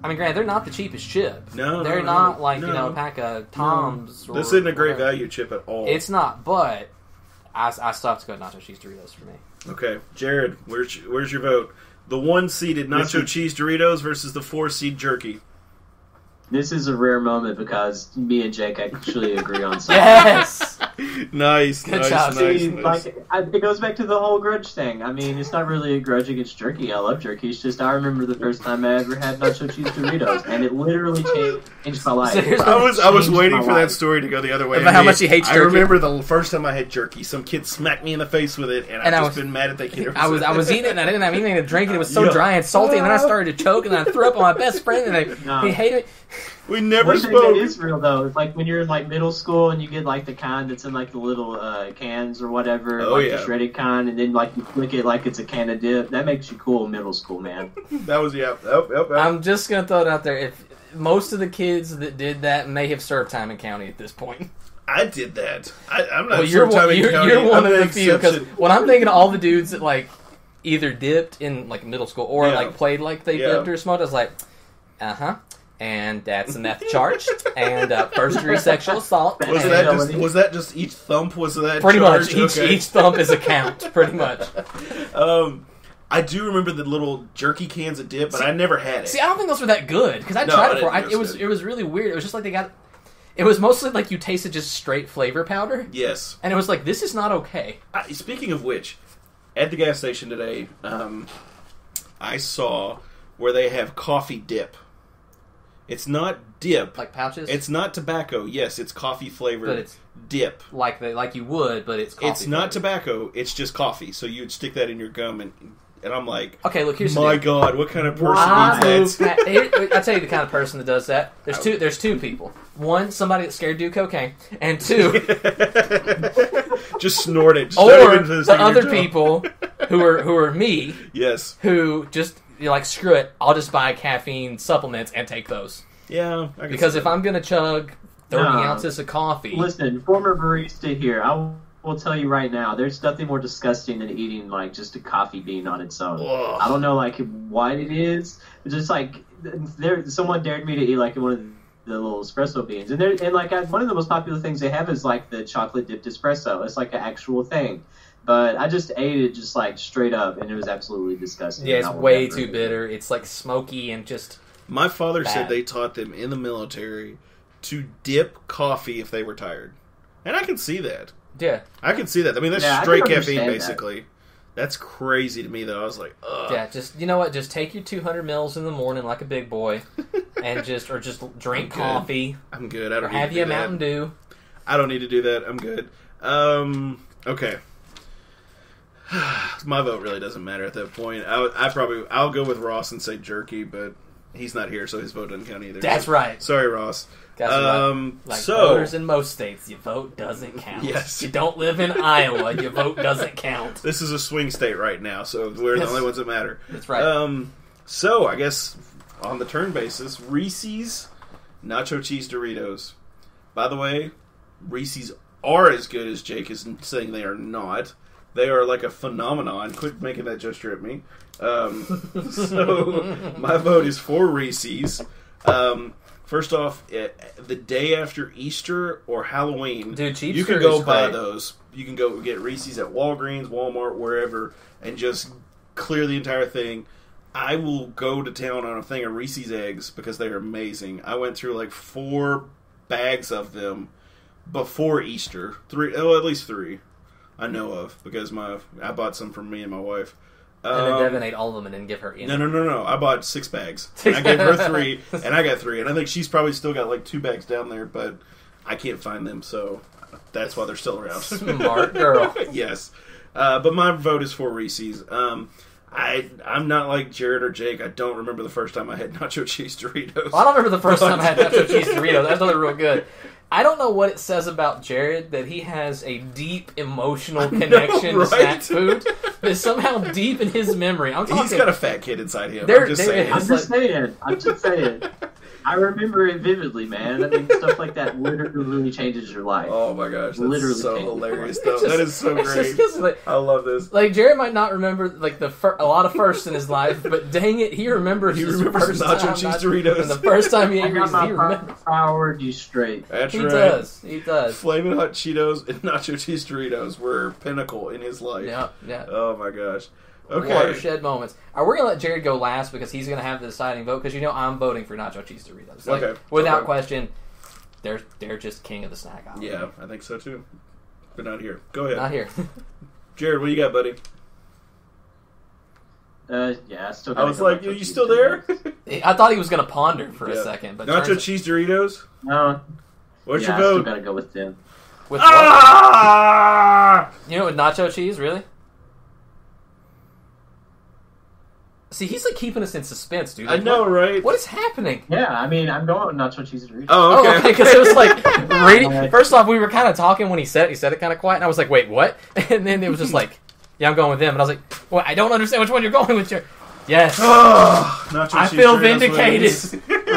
Speaker 4: mean, granted, they're not the cheapest chip.
Speaker 5: No,
Speaker 4: they're not like a pack of Toms.
Speaker 5: This isn't a great value chip at all.
Speaker 4: It's not, but I still have to go nacho cheese Doritos for me.
Speaker 5: Okay, Jared, where's your vote? The 1-seeded nacho cheese Doritos versus the 4-seed jerky.
Speaker 6: This is a rare moment because me and Jake actually agree on something.
Speaker 4: Yes!
Speaker 5: Nice.
Speaker 6: Like, it goes back to the whole grudge thing. I mean, it's not really a grudge against jerky. I love jerky. It's just I remember the first time I ever had nacho cheese Doritos, and it literally changed my life.
Speaker 5: So I was waiting for that story to go the other way.
Speaker 4: About how much he hates jerky.
Speaker 5: I remember the first time I had jerky. Some kid smacked me in the face with it, and I've just been mad at that kid ever since.
Speaker 4: I was eating it, and I didn't have anything to drink, and it was so dry and salty, and then I started to choke, and then I threw up on my best friend, and he hated it.
Speaker 5: We never
Speaker 6: One
Speaker 5: spoke.
Speaker 6: thing that is real though, it's like when you're in like middle school and you get like the kind that's in like the little cans or whatever, the shredded kind, and then like you flick it like it's a can of dip. That makes you cool in middle school, man.
Speaker 5: That was Yep.
Speaker 4: I'm just gonna throw it out there. If most of the kids that did that may have served time in county at this point.
Speaker 5: I did that. I'm not.
Speaker 4: Well, you're one of the few because when I'm thinking of all the dudes that like either dipped in like middle school or like played like they dipped or smoked, I was like, and that's a meth charge, and first degree sexual assault.
Speaker 5: Was that just each thump? Was that
Speaker 4: pretty
Speaker 5: charge?
Speaker 4: Much each thump is a count, pretty much.
Speaker 5: I do remember the little jerky cans of dip, but I never had it.
Speaker 4: See, I don't think those were that good because I tried it before. It was really weird. It was just like they got. It was mostly like you tasted just straight flavor powder.
Speaker 5: Yes,
Speaker 4: and it was like this is not okay.
Speaker 5: Speaking of which, at the gas station today, I saw where they have coffee dip. It's not dip.
Speaker 4: Like pouches?
Speaker 5: It's not tobacco. Yes, it's coffee flavored but it's dip.
Speaker 4: Like you would, but it's coffee
Speaker 5: It's not tobacco. It's just coffee. So you'd stick that in your gum and I'm like,
Speaker 4: okay, look, here's
Speaker 5: my God, what kind of person eats
Speaker 4: that? I'll tell you the kind of person that does that. There's two people. One, somebody that's scared to do cocaine, and two,
Speaker 5: just snort it. Just
Speaker 4: or the other people who are me.
Speaker 5: Yes.
Speaker 4: Who just you're like, screw it, I'll just buy caffeine supplements and take those.
Speaker 5: Yeah.
Speaker 4: Because if I'm going to chug 30 ounces of coffee...
Speaker 6: Listen, former barista here, I will tell you right now, there's nothing more disgusting than eating like just a coffee bean on its own.
Speaker 5: Ugh.
Speaker 6: I don't know like what it is. It's just like, someone dared me to eat like one of the little espresso beans. And one of the most popular things they have is like the chocolate dipped espresso. It's like an actual thing. But I just ate it just like straight up, and it was absolutely disgusting.
Speaker 4: Yeah, it's way too bitter. It's like smoky and just
Speaker 5: My father
Speaker 4: bad.
Speaker 5: said they taught them in the military to dip coffee if they were tired. And I can see that.
Speaker 4: Yeah.
Speaker 5: I can see that. I mean, that's straight caffeine, basically. That's crazy to me, though. I was like, ugh.
Speaker 4: Yeah, just, you know what? Just take your 200 mils in the morning like a big boy, and just drink coffee.
Speaker 5: I'm good. I don't
Speaker 4: or have you a Mountain Dew.
Speaker 5: I don't need to do that. I'm good. Okay. My vote really doesn't matter at that point. I'll go with Ross and say jerky, but he's not here, so his vote doesn't count either.
Speaker 4: That's right.
Speaker 5: Sorry, Ross.
Speaker 4: Like voters in most states, your vote doesn't count.
Speaker 5: Yes.
Speaker 4: You don't live in Iowa, your vote doesn't count.
Speaker 5: This is a swing state right now, so we're the only ones that matter.
Speaker 4: That's right.
Speaker 5: So, I guess, on the turn basis, Reese's Nacho Cheese Doritos. By the way, Reese's are as good as Jake is saying they are not. They are like a phenomenon. Quit making that gesture at me. So, my vote is for Reese's. First off, the day after Easter or Halloween,
Speaker 4: dude,
Speaker 5: you can go buy those. You can go get Reese's at Walgreens, Walmart, wherever, and just clear the entire thing. I will go to town on a thing of Reese's eggs because they are amazing. I went through like 4 bags of them before Easter. At least 3 I know of because I bought some for me and my wife.
Speaker 4: And then Devin ate all of them and didn't give her any.
Speaker 5: No. I bought 6 bags. And I gave her 3, and I got 3. And I think she's probably still got like 2 bags down there, but I can't find them, so that's why they're still around.
Speaker 4: Smart girl.
Speaker 5: Yes. But my vote is for Reese's. I'm not like Jared or Jake. I don't remember the first time I had nacho cheese Doritos.
Speaker 4: Well, I don't remember the first time I had nacho cheese Doritos. I thought they were real good. I don't know what it says about Jared that he has a deep emotional connection to snack food. That's somehow deep in his memory.
Speaker 5: He's got a fat kid inside him. I'm just saying.
Speaker 6: I remember it vividly, man. I mean, stuff like that literally changes your life.
Speaker 5: Oh my gosh, that's literally so hilarious stuff.
Speaker 4: That
Speaker 5: is so great. I love this.
Speaker 4: Like, Jared might not remember like a lot of firsts in his life, but dang it, he remembers his first
Speaker 5: nacho cheese Doritos.
Speaker 4: And the first time he ate Reese's, he remembers.
Speaker 6: Powered you straight.
Speaker 5: That's
Speaker 4: right. He does.
Speaker 5: Flamin' Hot Cheetos and nacho cheese Doritos were pinnacle in his life.
Speaker 4: Yeah.
Speaker 5: Oh my gosh. Okay.
Speaker 4: Watershed moments. We're going to let Jared go last because he's going to have the deciding vote because I'm voting for nacho cheese Doritos. Like, without question, they're just king of the snack aisle.
Speaker 5: Yeah, I think so too. But not here. Go ahead.
Speaker 4: Not here.
Speaker 5: Jared, what do you got, buddy?
Speaker 6: Yeah, I still.
Speaker 5: I was like, you still there?
Speaker 4: I thought he was going to ponder for a second, but
Speaker 5: nacho cheese Doritos.
Speaker 6: No.
Speaker 5: What's your vote?
Speaker 6: I still got to go with them.
Speaker 4: With what? You know, with nacho cheese, really? See, he's like keeping us in suspense, dude. Like,
Speaker 5: I know, right?
Speaker 4: What is happening?
Speaker 6: Yeah, I mean, I'm going with nacho cheese Doritos.
Speaker 5: Oh, okay.
Speaker 4: Because it was like, first off, we were kind of talking when he said it kind of quiet, and I was like, wait, what? And then it was just like, yeah, I'm going with them. And I was like, well, I don't understand which one you're going with. Yes. I feel vindicated.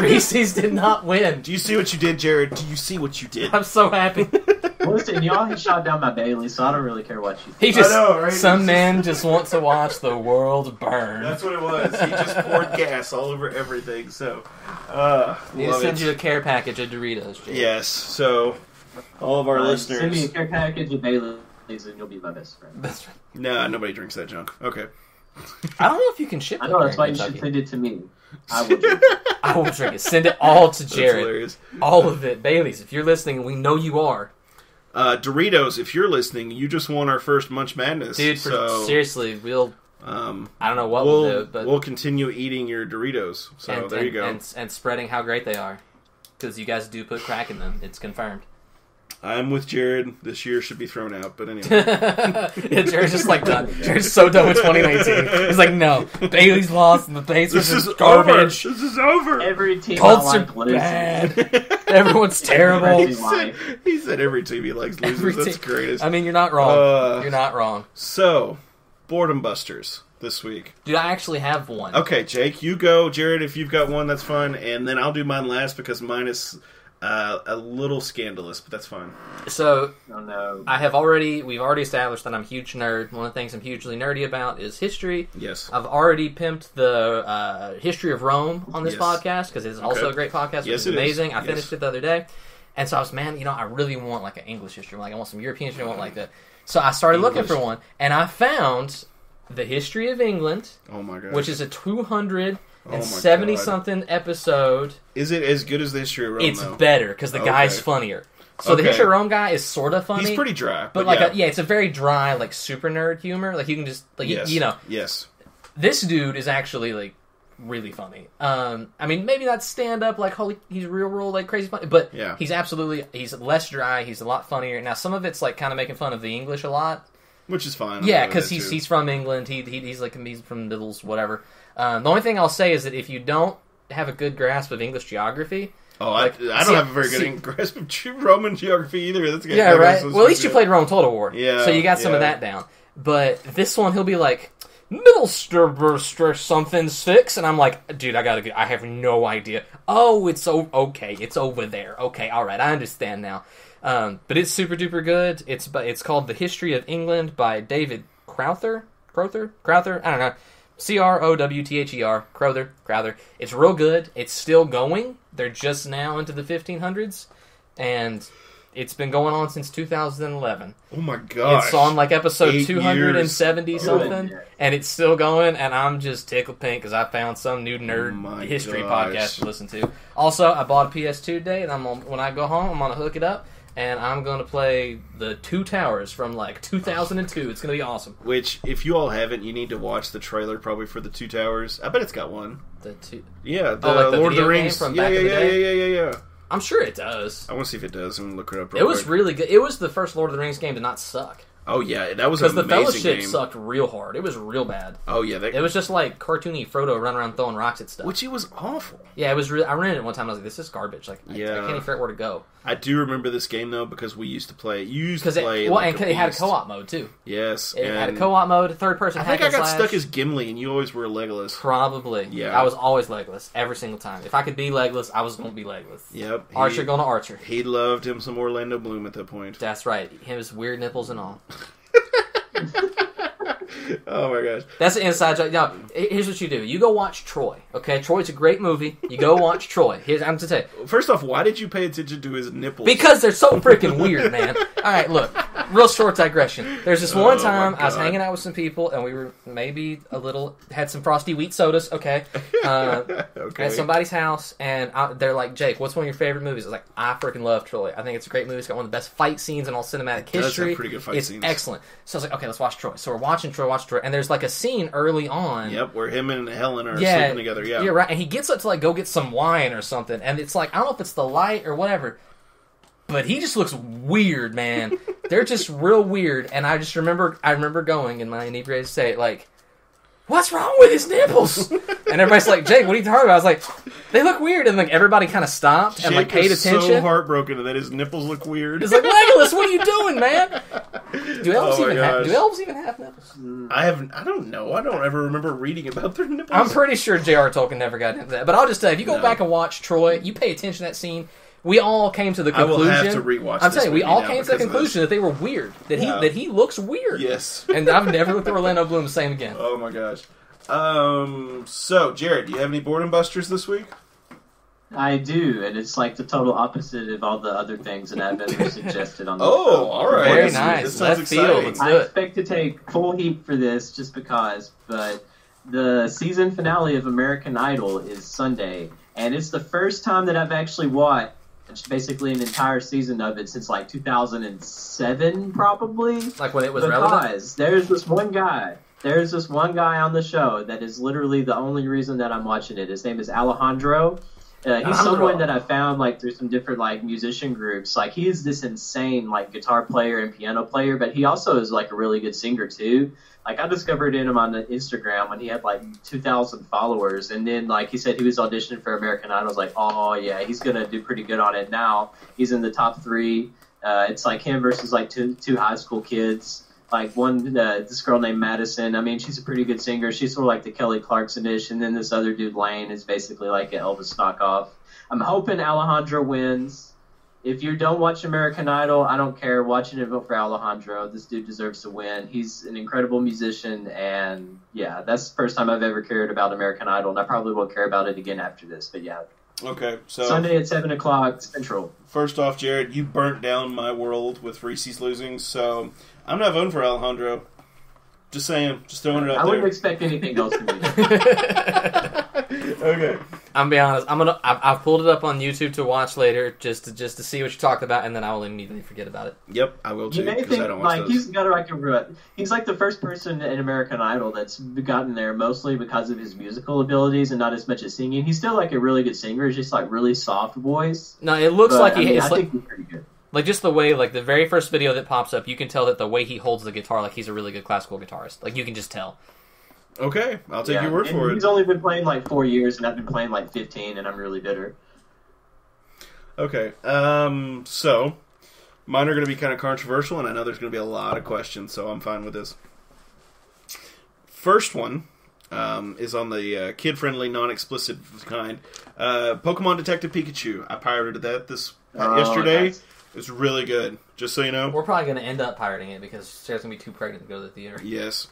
Speaker 4: Reese's did not win.
Speaker 5: Do you see what you did, Jared? Do you see what you did?
Speaker 4: I'm so happy.
Speaker 6: Listen, y'all shot down my Bailey, so I don't really care what you think.
Speaker 4: He just, I know, right? Some man just wants to watch the world burn.
Speaker 5: That's what it was. He just poured gas all over everything. So,
Speaker 4: need to send you a care package of Doritos, Jake.
Speaker 5: Yes. So, all of our listeners,
Speaker 6: send me a care package of Bailey's, and you'll be my best friend.
Speaker 4: That's right.
Speaker 5: Nah, nobody drinks that junk. Okay.
Speaker 4: I don't know if you can ship it.
Speaker 6: I know, that's why you should send it to me. I will drink
Speaker 4: it. I will drink it. Send it all to Jared. All of it. Bailey's, if you're listening, and we know you are.
Speaker 5: Doritos, if you're listening, you just won our first Munch Madness.
Speaker 4: Dude, seriously, we'll... I don't know what we'll do, but...
Speaker 5: We'll continue eating your Doritos. So there you go.
Speaker 4: And spreading how great they are. Because you guys do put crack in them. It's confirmed.
Speaker 5: I'm with Jared. This year should be thrown out, but anyway.
Speaker 4: Yeah, Jared's just like done. Jared's so done with 2019. He's like, no, Bailey's lost, and the Pacers is garbage.
Speaker 5: This is over.
Speaker 6: Every team
Speaker 4: Colts are bad. Everyone's terrible.
Speaker 5: He said every team he likes loses. That's greatest.
Speaker 4: I mean, you're not wrong. You're not wrong.
Speaker 5: So, Boredom Busters this week.
Speaker 4: Dude, I actually have one.
Speaker 5: Okay, Jake, you go. Jared, if you've got one, that's fine. And then I'll do mine last because mine is... a little scandalous, but that's fine.
Speaker 4: So,
Speaker 6: oh, no.
Speaker 4: We've already established that I'm a huge nerd. One of the things I'm hugely nerdy about is history.
Speaker 5: Yes.
Speaker 4: I've already pimped the history of Rome on this podcast, because it's also a great podcast.
Speaker 5: Yes,
Speaker 4: it's amazing. I finished it the other day. And so I was, I really want like an English history. Like, I want some European history. I want like that. So I started looking for one, and I found the history of England.
Speaker 5: Oh my god.
Speaker 4: Which is a 270-something episode.
Speaker 5: Is it as good as the history of Rome?
Speaker 4: It's better because the guy's funnier. So the history of Rome guy is sort of funny.
Speaker 5: He's pretty dry,
Speaker 4: but it's a very dry, like super nerd humor. Like you can just you know.
Speaker 5: Yes.
Speaker 4: This dude is actually like really funny. I mean, maybe not stand up like holy, he's real like crazy funny, but he's less dry. He's a lot funnier. Now some of it's like kind of making fun of the English a lot,
Speaker 5: which is fine.
Speaker 4: Yeah, because he's from England. He's from Middles, whatever. The only thing I'll say is that if you don't have a good grasp of English geography.
Speaker 5: Oh, I don't have a very good grasp of Roman geography either. That's
Speaker 4: yeah, right. Well, at least you played Rome Total War.
Speaker 5: Yeah.
Speaker 4: So you got some of that down. But this one, he'll be like, Middlestir something 6, and I'm like, dude, I have no idea. Oh, okay, it's over there. Okay, all right, I understand now. But it's super duper good. It's called The History of England by David Crowther. I don't know. Crowther. Crowther. It's real good. It's still going. They're just now into the 1500s, and it's been going on since 2011.
Speaker 5: Oh my gosh.
Speaker 4: It's on like episode 270 something, and it's still going, and I'm just tickled pink because I found some new nerd history podcast to listen to. Also, I bought a PS2 today, and when I go home, I'm going to hook it up. And I'm going to play the Two Towers from, like, 2002. It's going to be awesome.
Speaker 5: Which, if you all haven't, you need to watch the trailer probably for the Two Towers. I bet it's got one. Yeah, the Lord of the Rings.
Speaker 4: From back in the day?
Speaker 5: Yeah.
Speaker 4: I'm sure it does.
Speaker 5: I want to see if it does. I'm going to look it up real quick.
Speaker 4: It was really good. It was the first Lord of the Rings game to not suck.
Speaker 5: Oh, yeah, that was an amazing game.
Speaker 4: Because the Fellowship sucked real hard. It was real bad.
Speaker 5: Oh, yeah.
Speaker 4: It was just like cartoony Frodo running around throwing rocks at stuff.
Speaker 5: Which it was awful.
Speaker 4: Yeah, it was I rented it one time, and I was like, this is garbage. Like, I can't even figure out where to go.
Speaker 5: I do remember this game, though, because we used to play it.
Speaker 4: And it had a co-op mode, too.
Speaker 5: Yes.
Speaker 4: It had a co-op mode, third person.
Speaker 5: I think I got stuck as Gimli, and you always were Legolas.
Speaker 4: Probably.
Speaker 5: Yeah.
Speaker 4: I was always Legolas, every single time. If I could be Legolas, I was going to be Legolas.
Speaker 5: Yep.
Speaker 4: Archer going to Archer.
Speaker 5: He loved him some Orlando Bloom at that point.
Speaker 4: That's right. His weird nipples and all.
Speaker 5: Oh my gosh.
Speaker 4: That's an inside joke. Now, here's what you do. You go watch Troy, okay? Troy's a great movie. You go watch Troy. I'm to tell you.
Speaker 5: First off, why did you pay attention to his nipples?
Speaker 4: Because they're so freaking weird, man. All right, look. Real short digression. There's this one time I was hanging out with some people, and we were maybe had some frosty wheat sodas, okay? At somebody's house, and they're like, Jake, what's one of your favorite movies? I was like, I freaking love Troy. I think it's a great movie. It's got one of the best fight scenes in all cinematic history. It does have pretty good fight scenes. It's excellent. So I was like, okay, let's watch Troy. So we're watching Troy, and there's like a scene early on.
Speaker 5: Yep, where him and Helen are sleeping together, yeah.
Speaker 4: Yeah, right, and he gets up to like go get some wine or something, and it's like, I don't know if it's the light or whatever, but he just looks weird, man. They're just real weird, and I remember going in my inebriated state, like, what's wrong with his nipples? And everybody's like, Jake, what are you talking about? I was like, they look weird, and like everybody kind of stopped and like paid attention.
Speaker 5: So heartbroken that his nipples look weird.
Speaker 4: It's like, Legolas, what are you doing, man? Do elves even have nipples?
Speaker 5: I don't know. I don't ever remember reading about their nipples.
Speaker 4: I'm pretty sure J.R. Tolkien never got into that. But I'll just tell you, if you go back and watch Troy, you pay attention to that scene. We all came to the conclusion.
Speaker 5: I will have to rewatch.
Speaker 4: I'm telling you, we all came to the conclusion that they were weird. That he looks weird.
Speaker 5: Yes.
Speaker 4: And I've never looked at Orlando Bloom the same again.
Speaker 5: Oh my gosh. So Jared, do you have any boredom busters this week?
Speaker 6: I do, and it's like the total opposite of all the other things that I've ever suggested on the show.
Speaker 5: Oh, all right.
Speaker 4: Very nice. Left field. Let's do it.
Speaker 6: I expect to take full heat for this just because, but the season finale of American Idol is Sunday, and it's the first time that I've actually watched basically an entire season of it since like 2007, probably.
Speaker 4: Like when it was relevant?
Speaker 6: Because there's this one guy on the show that is literally the only reason that I'm watching it. His name is Alejandro. He's someone that I found like through some different like musician groups. Like he is this insane like guitar player and piano player, but he also is like a really good singer too. Like I discovered him on the Instagram when he had like 2,000 followers, and then like he said he was auditioning for American Idol. I was like, oh yeah, he's gonna do pretty good on it. Now he's in the top 3. It's like him versus like two high school kids. Like one, this girl named Madison. I mean, she's a pretty good singer. She's sort of like the Kelly Clarkson-ish, and then this other dude, Lane, is basically like an Elvis knockoff. I'm hoping Alejandro wins. If you don't watch American Idol, I don't care. Watch it and vote for Alejandro. This dude deserves to win. He's an incredible musician, and yeah, that's the first time I've ever cared about American Idol, and I probably will care about it again after this. But yeah.
Speaker 5: Okay, so
Speaker 6: Sunday at 7:00 Central.
Speaker 5: First off, Jared, you burnt down my world with Reese's losing, so I'm not voting for Alejandro. Just saying. Just throwing it out there.
Speaker 6: I wouldn't expect anything else from you.
Speaker 5: Okay.
Speaker 4: I'm be honest. I've pulled it up on YouTube to watch later, just to see what you talked about, and then I will immediately forget about it.
Speaker 5: Yep, I will too.
Speaker 6: You may
Speaker 5: Because I
Speaker 6: think
Speaker 5: don't watch those.
Speaker 6: he's like the first person in American Idol that's gotten there mostly because of his musical abilities and not as much as singing. He's still like a really good singer. He's just like really soft voice.
Speaker 4: No, it looks like he is.
Speaker 6: I think he's pretty good.
Speaker 4: Like just the way, like the very first video that pops up, you can tell that the way he holds the guitar, like he's a really good classical guitarist. Like you can just tell.
Speaker 5: Okay, I'll take your word for it.
Speaker 6: He's only been playing like 4 years, and I've been playing like 15, and I'm really bitter.
Speaker 5: Okay, so mine are going to be kind of controversial, and I know there's going to be a lot of questions, so I'm fine with this. First one is on the kid-friendly, non-explicit kind. Pokemon Detective Pikachu. I pirated that yesterday.
Speaker 6: Nice.
Speaker 5: It's really good, just so you know.
Speaker 4: We're probably going to end up pirating it because Sarah's going to be too pregnant to go to the theater.
Speaker 5: Yes.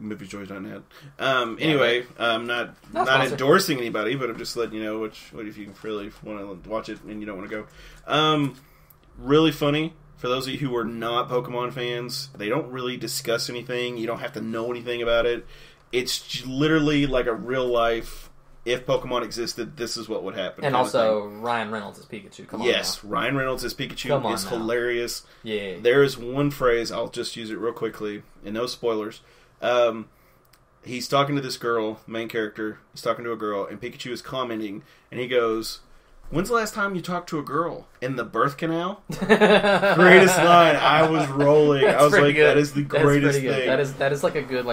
Speaker 5: Moviesjoys.net. Anyway, not
Speaker 4: sponsored.
Speaker 5: endorsing anybody, but I'm just letting you know what if you really want to watch it and you don't want to go. Really funny. For those of you who are not Pokemon fans, they don't really discuss anything. You don't have to know anything about it. It's literally like a real life. If Pokemon existed, this is what would happen.
Speaker 4: And also, Ryan Reynolds is Pikachu. Come on.
Speaker 5: Yes,
Speaker 4: now.
Speaker 5: Ryan Reynolds is Pikachu. It's hilarious.
Speaker 4: Yeah.
Speaker 5: There is one phrase, I'll just use it real quickly, and no spoilers. He's talking to this girl, main character. He's talking to a girl, and Pikachu is commenting, and he goes, "When's the last time you talked to a girl? In the birth canal?" Greatest line. I was rolling. I was like, good. That is the greatest thing.
Speaker 4: That is like a good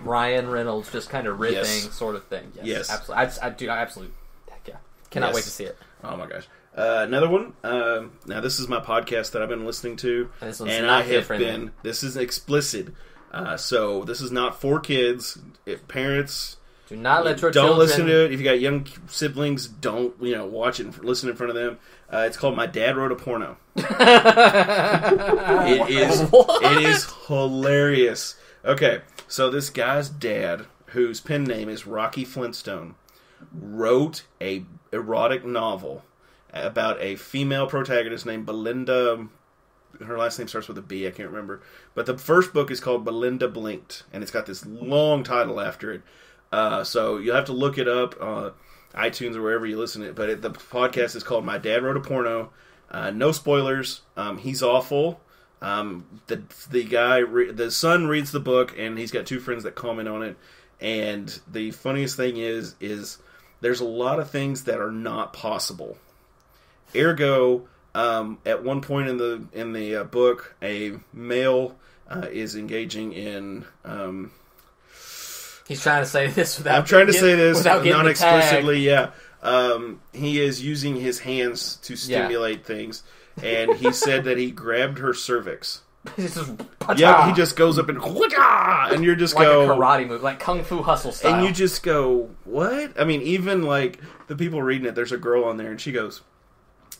Speaker 4: Ryan Reynolds just kind of riffing sort of thing. Yes. Absolutely. I absolutely. Heck yeah. Cannot wait to see it.
Speaker 5: Oh my gosh. Another one. Now this is my podcast that I've been listening to, and I have been. This is explicit. So this is not for kids. If parents
Speaker 4: do not let your
Speaker 5: don't
Speaker 4: children
Speaker 5: listen to it. If you got young siblings, don't watch it and listen in front of them. It's called My Dad Wrote a Porno. It is hilarious. Okay, so this guy's dad, whose pen name is Rocky Flintstone, wrote a erotic novel about a female protagonist named Belinda. Her last name starts with a B, I can't remember. But the first book is called Belinda Blinked, and it's got this long title after it. So you'll have to look it up on iTunes or wherever you listen to it. But the podcast is called My Dad Wrote a Porno. No spoilers. He's awful. The son reads the book, and he's got two friends that comment on it. And the funniest thing is there's a lot of things that are not possible. Ergo, at one point in the book, a male is engaging in.
Speaker 4: He's trying to say this without.
Speaker 5: I'm trying to say this
Speaker 4: not
Speaker 5: explicitly. Yeah, he is using his hands to stimulate things, and he said that he grabbed her cervix. Yeah, he just goes up and you're just
Speaker 4: like a karate move, like Kung Fu Hustle style.
Speaker 5: And you just go, what? I mean, even like the people reading it, there's a girl on there, and she goes,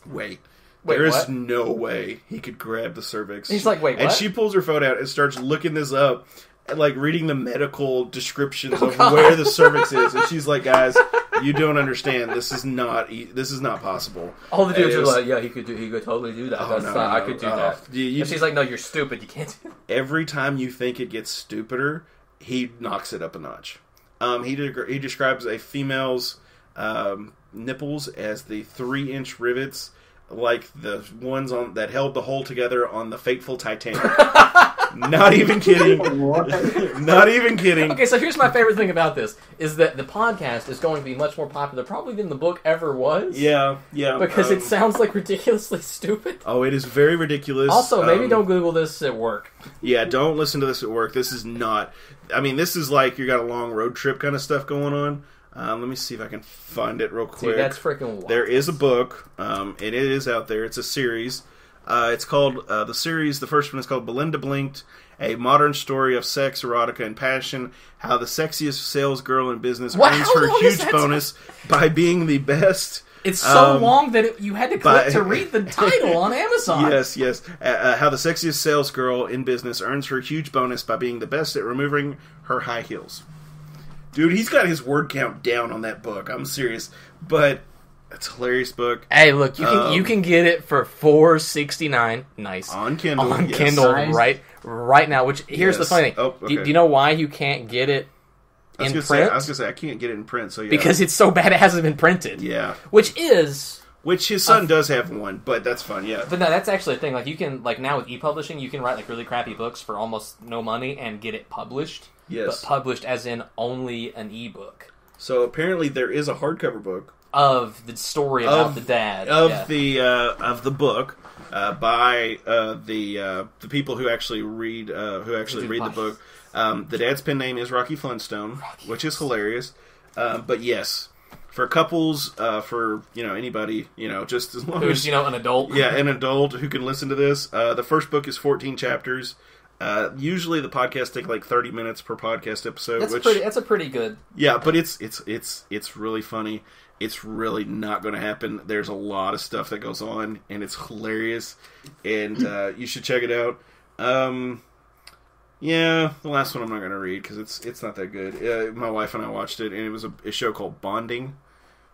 Speaker 5: Wait, there is no way he could grab the cervix.
Speaker 4: He's like, wait, what?
Speaker 5: And she pulls her phone out and starts looking this up, and like reading the medical descriptions of where the cervix is. And she's like, guys, you don't understand. This is not possible.
Speaker 4: All the dudes are like, yeah, he could totally do that. I could do that. And she's like, no, you're stupid. You can't do that.
Speaker 5: Every time you think it gets stupider, he knocks it up a notch. He describes a female's nipples as the 3-inch rivets, like the ones that held the hole together on the fateful Titanic. Not even kidding. Not even kidding.
Speaker 4: Okay, so here's my favorite thing about this, is that the podcast is going to be much more popular probably than the book ever was.
Speaker 5: Yeah.
Speaker 4: Because it sounds like ridiculously stupid.
Speaker 5: Oh, it is very ridiculous.
Speaker 4: Also, maybe don't Google this at work.
Speaker 5: Yeah, don't listen to this at work. This is not... I mean, this is like you got a long road trip kind of stuff going on. Let me see if I can find it real quick.
Speaker 4: Dude, that's freaking wild.
Speaker 5: There is a book. It is out there. It's a series. It's called, the first one is called Belinda Blinked, a modern story of sex, erotica, and passion, how the sexiest sales girl in business earns her huge bonus by being the best.
Speaker 4: It's so long that you had to click to read the title on Amazon.
Speaker 5: Yes. How the sexiest sales girl in business earns her huge bonus by being the best at removing her high heels. Dude, he's got his word count down on that book. I'm serious. But It's a hilarious book.
Speaker 4: Hey, look, you can get it for $4.69. Nice
Speaker 5: on Kindle.
Speaker 4: On Kindle,
Speaker 6: nice.
Speaker 4: right now. Which here's the funny thing.
Speaker 5: Oh, okay.
Speaker 4: Do you know why you can't get it in print?
Speaker 5: I was gonna say I can't get it in print. So yeah,
Speaker 4: because it's so bad it hasn't been printed.
Speaker 5: Yeah,
Speaker 4: which
Speaker 5: his son does have one, but that's fun. Yeah,
Speaker 4: but no, that's actually a thing. Like you can now with e-publishing, you can write like really crappy books for almost no money and get it published.
Speaker 5: Yes,
Speaker 4: but published as in only an ebook.
Speaker 5: So apparently there is a hardcover book
Speaker 4: of the story about the dad
Speaker 5: of the book by the people who actually read the book. The dad's pen name is Rocky Flintstone, which is hilarious. But yes, for couples, for anybody, just as long
Speaker 4: who's
Speaker 5: as
Speaker 4: an adult,
Speaker 5: an adult who can listen to this. The first book is 14 chapters. Usually the podcasts take like 30 minutes per podcast episode.
Speaker 4: That's a pretty good.
Speaker 5: Yeah, but it's really funny. It's really not going to happen. There's a lot of stuff that goes on, and it's hilarious. And you should check it out. Yeah, the last one I'm not going to read because it's not that good. My wife and I watched it, and it was a show called Bonding,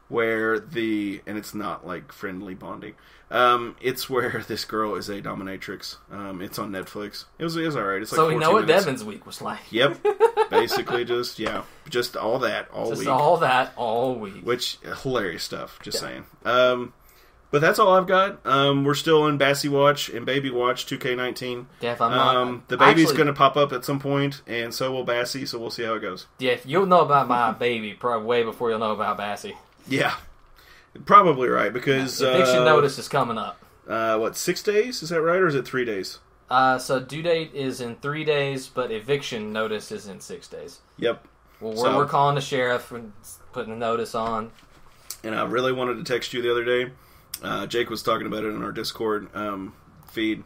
Speaker 5: where and it's not like friendly bonding. It's where this girl is a dominatrix. It's on Netflix. It was alright. It's like
Speaker 4: so we know what
Speaker 5: minutes.
Speaker 4: Devin's week was like.
Speaker 5: Yep, basically just all that all week.
Speaker 4: Just all that all week.
Speaker 5: Which hilarious stuff. Just saying. But that's all I've got. We're still in Bassey Watch and Baby Watch 2K19.
Speaker 4: Yeah, if I'm not,
Speaker 5: the baby's going to pop up at some point, and so will Bassey. So we'll see how it goes.
Speaker 4: Yeah, you'll know about my baby probably way before you'll know about Bassey.
Speaker 5: Yeah, probably right because
Speaker 4: eviction notice is coming up.
Speaker 5: 6 days? Is that right, or is it 3 days?
Speaker 4: So due date is in 3 days, but eviction notice is in 6 days.
Speaker 5: Yep.
Speaker 4: Well, we're calling the sheriff and putting a notice on.
Speaker 5: And I really wanted to text you the other day. Jake was talking about it in our Discord feed.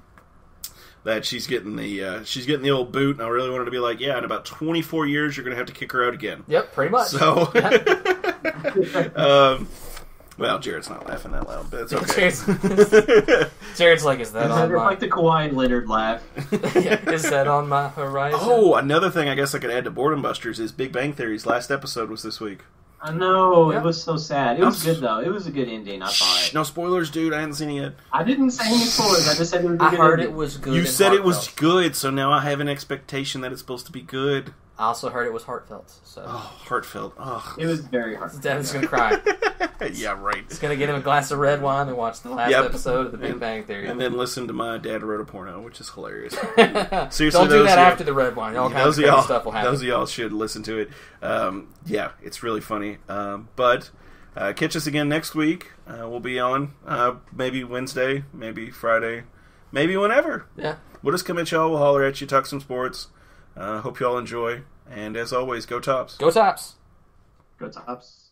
Speaker 5: That she's getting the old boot, and I really wanted to be like, yeah, in about 24 years, you're going to have to kick her out again.
Speaker 4: Yep, pretty much.
Speaker 5: So, well, Jared's not laughing that loud, but it's okay.
Speaker 4: Jared's like, is that on my...
Speaker 6: like the Kawhi Leonard laugh.
Speaker 4: Is that on my horizon?
Speaker 5: Oh, another thing I guess I could add to Boredom Busters is Big Bang Theory's last episode was this week.
Speaker 6: I know, It was so sad. It was good, though. It was a good ending, I thought.
Speaker 5: No spoilers, dude. I haven't seen it yet.
Speaker 6: I didn't say any spoilers. I just said it was a good ending.
Speaker 4: I heard it was good.
Speaker 5: You said it was good, so now I have an expectation that it's supposed to be good.
Speaker 4: I also heard it was heartfelt. So.
Speaker 5: Oh, heartfelt. Oh.
Speaker 6: It was very heartfelt.
Speaker 4: Devin's going to cry.
Speaker 5: Yeah, right.
Speaker 4: He's going to get him a glass of red wine and watch the last episode of The Big Bang Theory.
Speaker 5: And then listen to My Dad Wrote a Porno, which is hilarious.
Speaker 4: Seriously, don't do that after the red wine. All kinds of crazy stuff will happen.
Speaker 5: Those of y'all should listen to it. Yeah, it's really funny. But catch us again next week. We'll be on maybe Wednesday, maybe Friday, maybe whenever.
Speaker 4: Yeah.
Speaker 5: We'll just come at y'all. We'll holler at you, talk some sports. Hope y'all enjoy. And as always, go Tops.
Speaker 4: Go Tops.
Speaker 6: Go Tops.